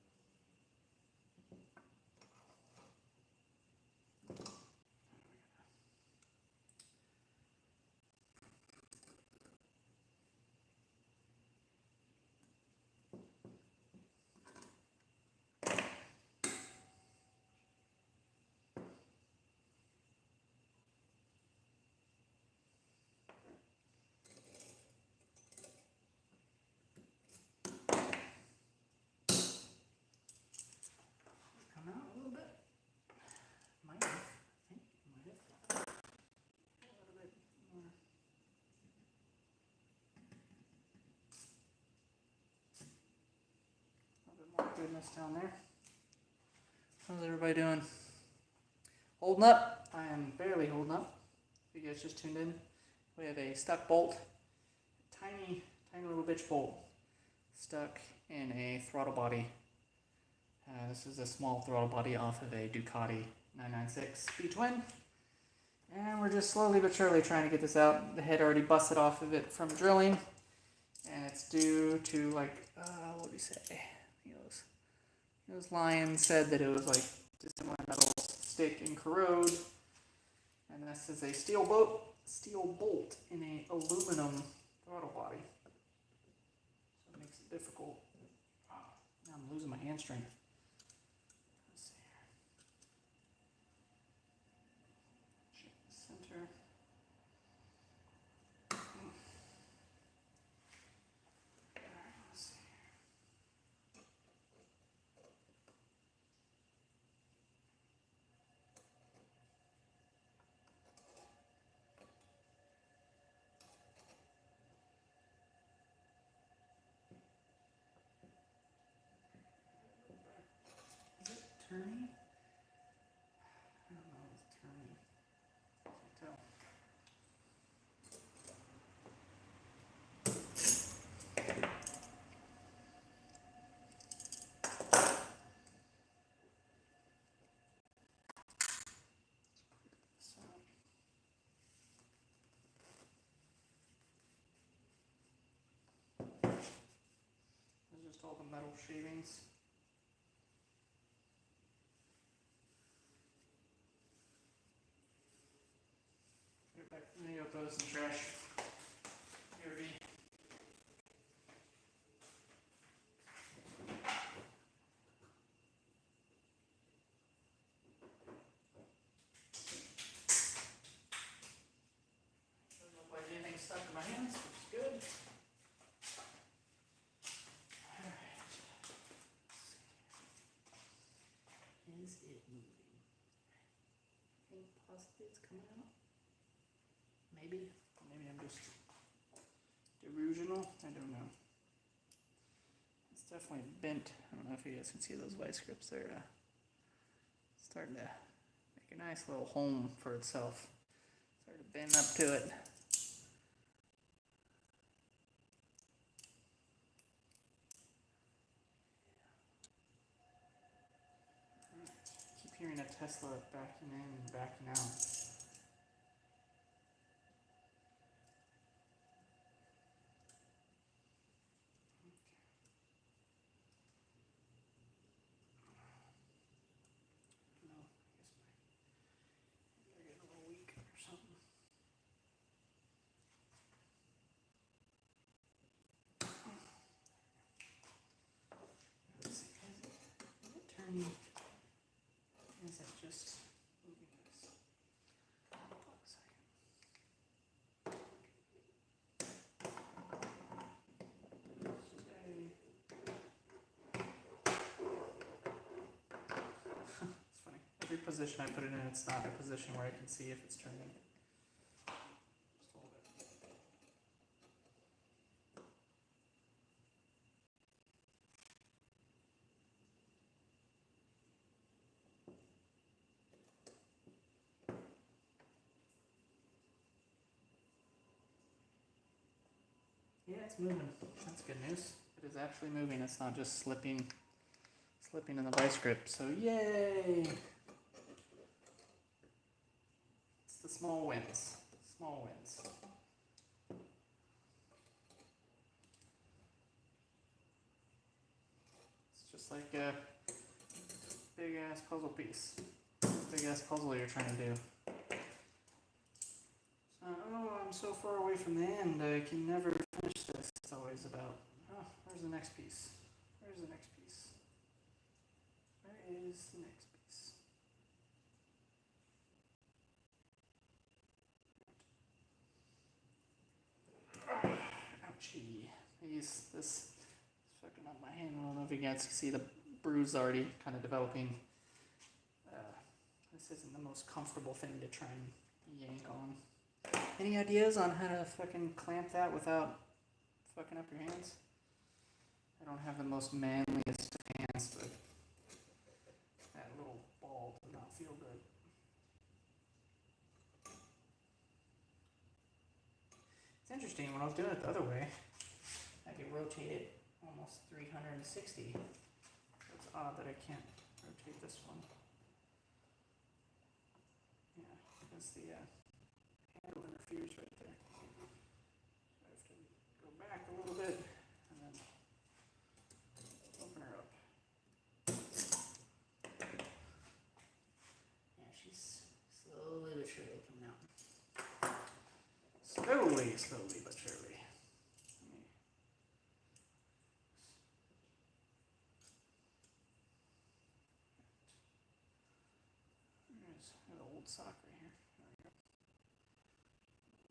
come out a little bit. Might have. I think it might have. A little bit more. A little bit more goodness down there. How's everybody doing? Holding up? I am barely holding up. If you guys just tuned in, we have a stuck bolt, tiny little bitch bolt stuck in a throttle body. This is a small throttle body off of a Ducati 996 B-twin. And we're just slowly but surely trying to get this out. The head already busted off of it from drilling. And it's due to what do we say? Those lions said that it was like dissimilar metals stick and corrode. And this is a steel bolt in a aluminum throttle body. So it makes it difficult. Now I'm losing my hand strength. Let's see here. Check the center. Let's see here. Turning? I don't know if it's turning. Can't tell. These are just all the metal shavings. I'm gonna go throw this in the trash. BRB. Doesn't look like anything stuck in my hands, which is good. Alright. Is it moving? I think possibly it's coming out. Maybe I'm just delusional. I don't know. It's definitely bent. I don't know if you guys can see those vice grips. They're starting to make a nice little home for itself. Starting to bend up to it. Keep hearing a Tesla backing in and backing out. Is it just moving this? Hold on a second. It's funny. Every position I put it in, it's not a position where I can see if it's turning. Just hold it. Yeah, it's moving. That's good news. It is actually moving. It's not just slipping in the vice grip. So yay! It's the small wins. Small wins. It's just like a big ass puzzle piece. Big ass puzzle you're trying to do. Oh, I'm so far away from the end, I can never finish this. It's always about, oh, where's the next piece? Where's the next piece? Where is the next piece? Ouchie. This is fucking up my hand. I don't know if you guys can see the bruise already kind of developing. This isn't the most comfortable thing to try and yank on. Any ideas on how to fucking clamp that without fucking up your hands? I don't have the most manliest hands, but that little ball does not feel good. interesting, when I was doing it the other way, I could rotate it almost 360. It's odd that I can't rotate this one. Yeah, because the handle interferes right there. So I have to go back a little bit and then open her up. Yeah, she's slowly but surely coming out. Slowly but surely. There's an old sock right here. There we go.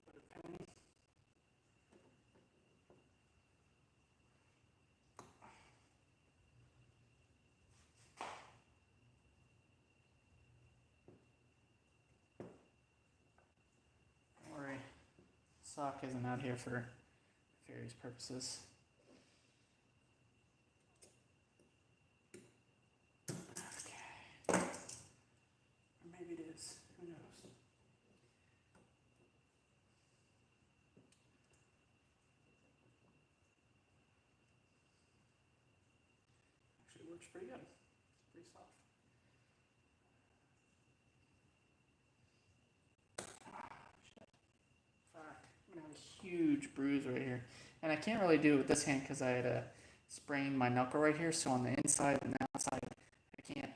Put a penny. Don't worry, sock isn't out here for various purposes. Okay. Or maybe it is. Who knows? Actually works pretty good. It's pretty soft. Fuck. I'm gonna have a huge bruise right here. And I can't really do it with this hand because I had sprained my knuckle right here. So on the inside and the outside, I can't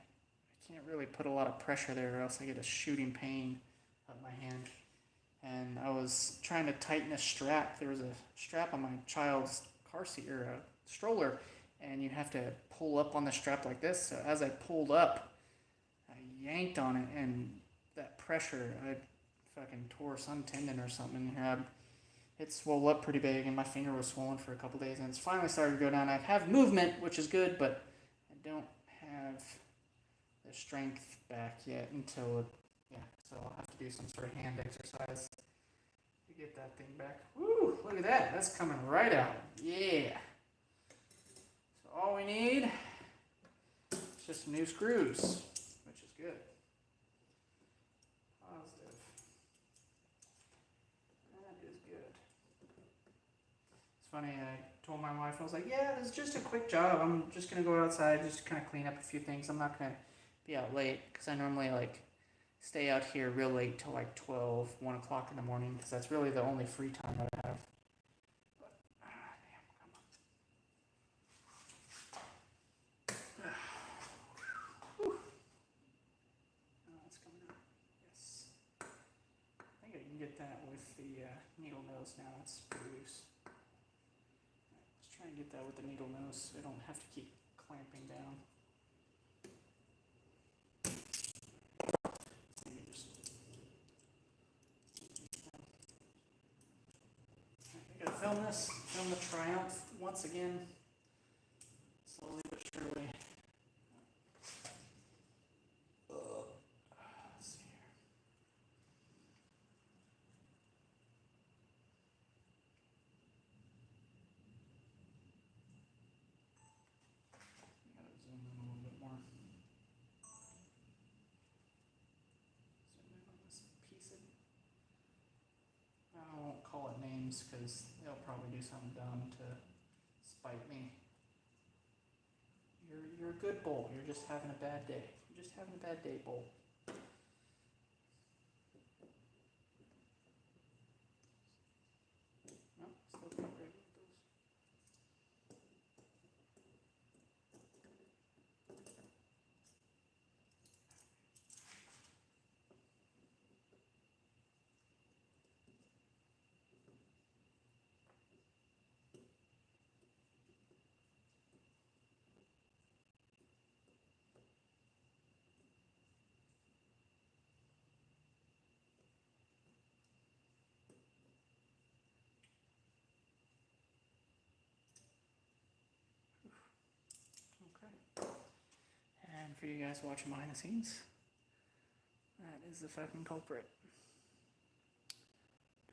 really put a lot of pressure there, or else I get a shooting pain up my hand. And I was trying to tighten a strap. There was a strap on my child's car seat or a stroller, and you have to pull up on the strap like this. So as I pulled up, I yanked on it, and that pressure, I fucking tore some tendon or something. It swelled up pretty big, and my finger was swollen for a couple days, and it's finally started to go down. I have movement, which is good, but I don't have the strength back yet until it, so I'll have to do some sort of hand exercise to get that thing back. Woo, look at that, that's coming right out. Yeah. So all we need is just some new screws, which is good. Positive. That is good. It's funny, I told my wife, I was like, yeah, this is just a quick job. I'm just going to go outside, just kind of clean up a few things. I'm not going to be out late, because I normally stay out here real late till 12, 1 o'clock in the morning, because that's really the only free time that I have. But, damn, come on. Oh, it's coming out. Yes. I think I can get that with the needle nose now. That's pretty loose. Right, let's try and get that with the needle nose so I don't have to keep clamping down. Film the Triumph once again, slowly but surely. Let's see here. Gotta zoom in a little bit more. Zoom in on this piece of. I won't call it names because they'll probably do something dumb to spite me. You're a good bull. You're just having a bad day. You're just having a bad day, bull. No, still can't regulate those. Okay. And for you guys watching behind the scenes, that is the fucking culprit.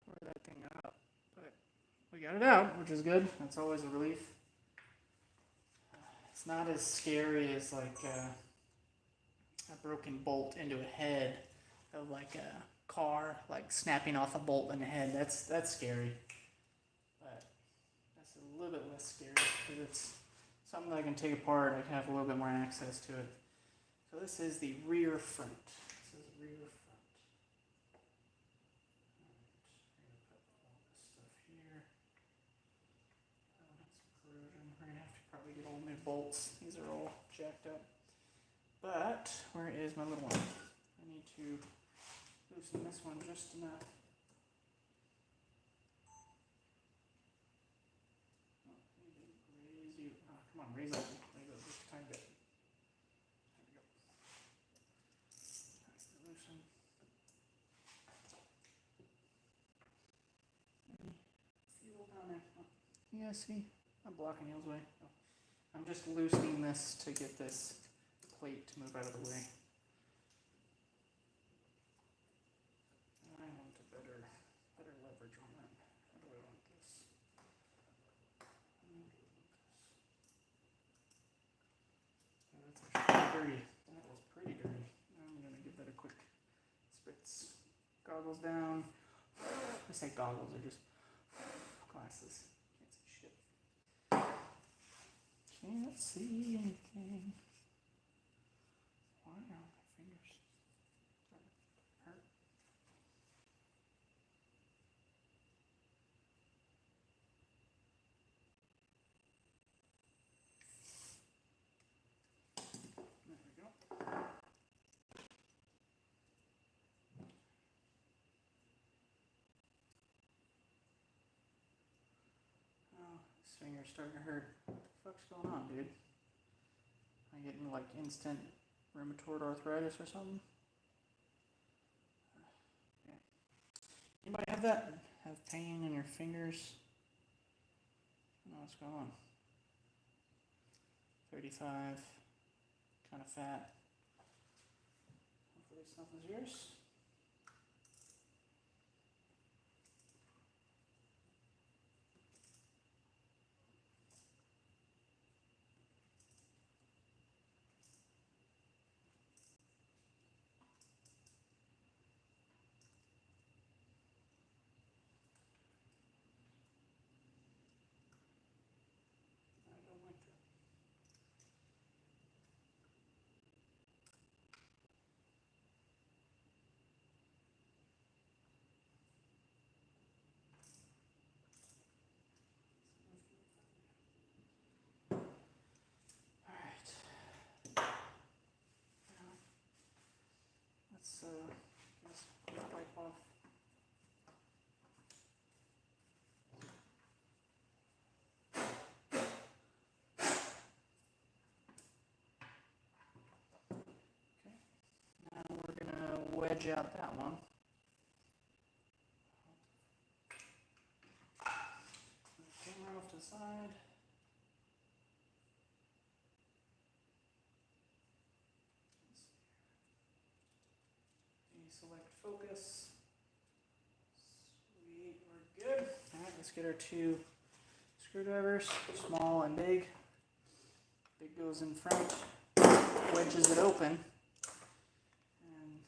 Tore that thing up, but we got it out, which is good. That's always a relief. It's not as scary as a broken bolt into a head of a car, snapping off a bolt in the head. That's scary. little bit less scary because it's something that I can take apart. I can have a little bit more access to it. So this is the rear front. This is rear front. We're gonna have to probably get all new bolts. These are all jacked up. But where is my little one? I need to loosen this one just enough. Oh, raise you. Oh, come on, raise up. Raise up just a tiny bit. There we go. Loosen. Fuel down there. Oh. Yeah, see? I'm blocking Neil's way. Oh. I'm just loosening this to get this plate to move out of the way. I want a better leverage on that. How do I want this? Oh, that's actually pretty dirty. That was pretty dirty. I'm gonna give that a quick spritz. Goggles down. I say goggles, they're just glasses. Can't see anything. Why are my fingers hurt? There we go. Oh, this finger's starting to hurt. What the fuck's going on, dude? Am I getting like instant rheumatoid arthritis or something? Yeah. Anybody have that? Have pain in your fingers? I don't know what's going on. 35. Kind of fat. Hopefully it's nothing's yours. I don't like that. Let's just wipe off. Okay. Now we're gonna wedge out that one. Camera off to the side. Select focus. Sweet, we're good. Alright, let's get our two screwdrivers, small and big. Big goes in front, wedges it open, and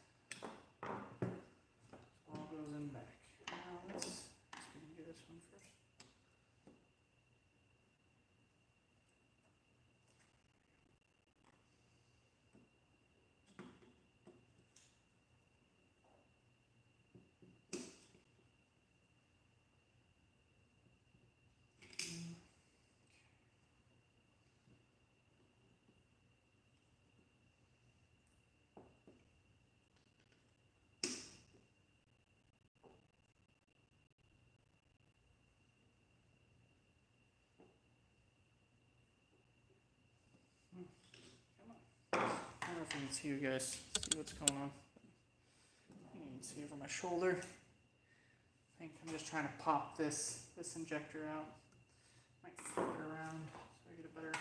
small goes in back. Now let's do this one first. I don't know if you can see, you guys see what's going on. You can see over my shoulder. I think I'm just trying to pop this injector out. Might flip it around so I get a better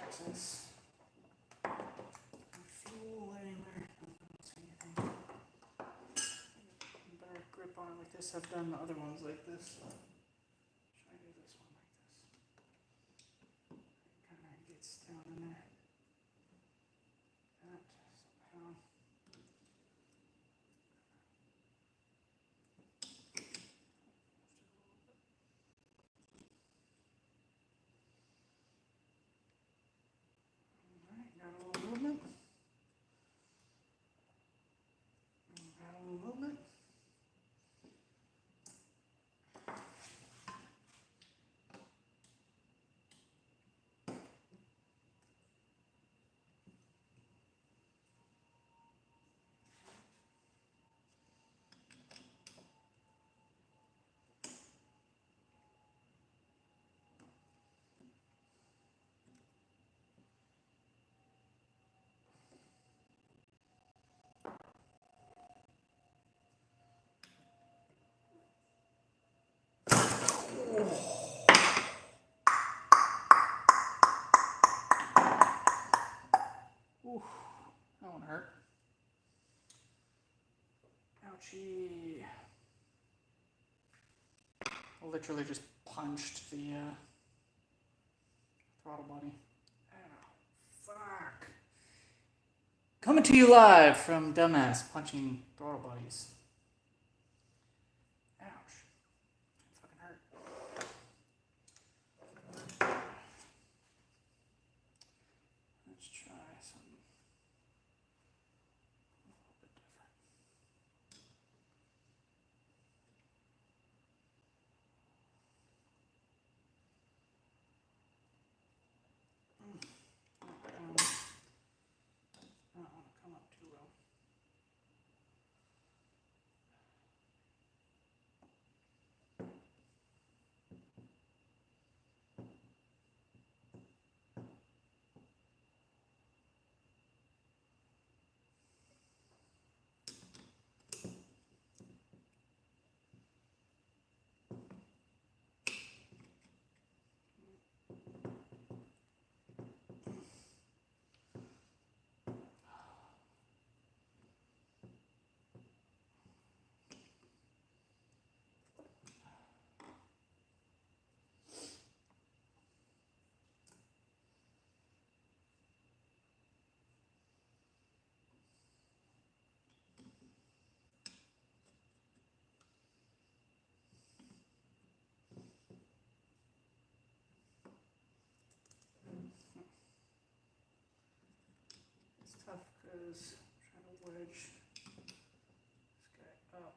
access. Fuel anywhere. I don't see anything. Better grip on it like this. I've done the other ones like this. Try to do this one like this. It kind of gets down in there. That somehow. gonna hurt. Ouchie. I literally just punched the throttle body. Ow, fuck. Coming to you live from Dumbass Punching Throttle Bodies. Ouch. It fucking hurt. Let's try something a little bit different. I don't want to come up too well. It's tough because I'm trying to wedge this guy up.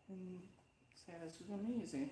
And say this is gonna be easy.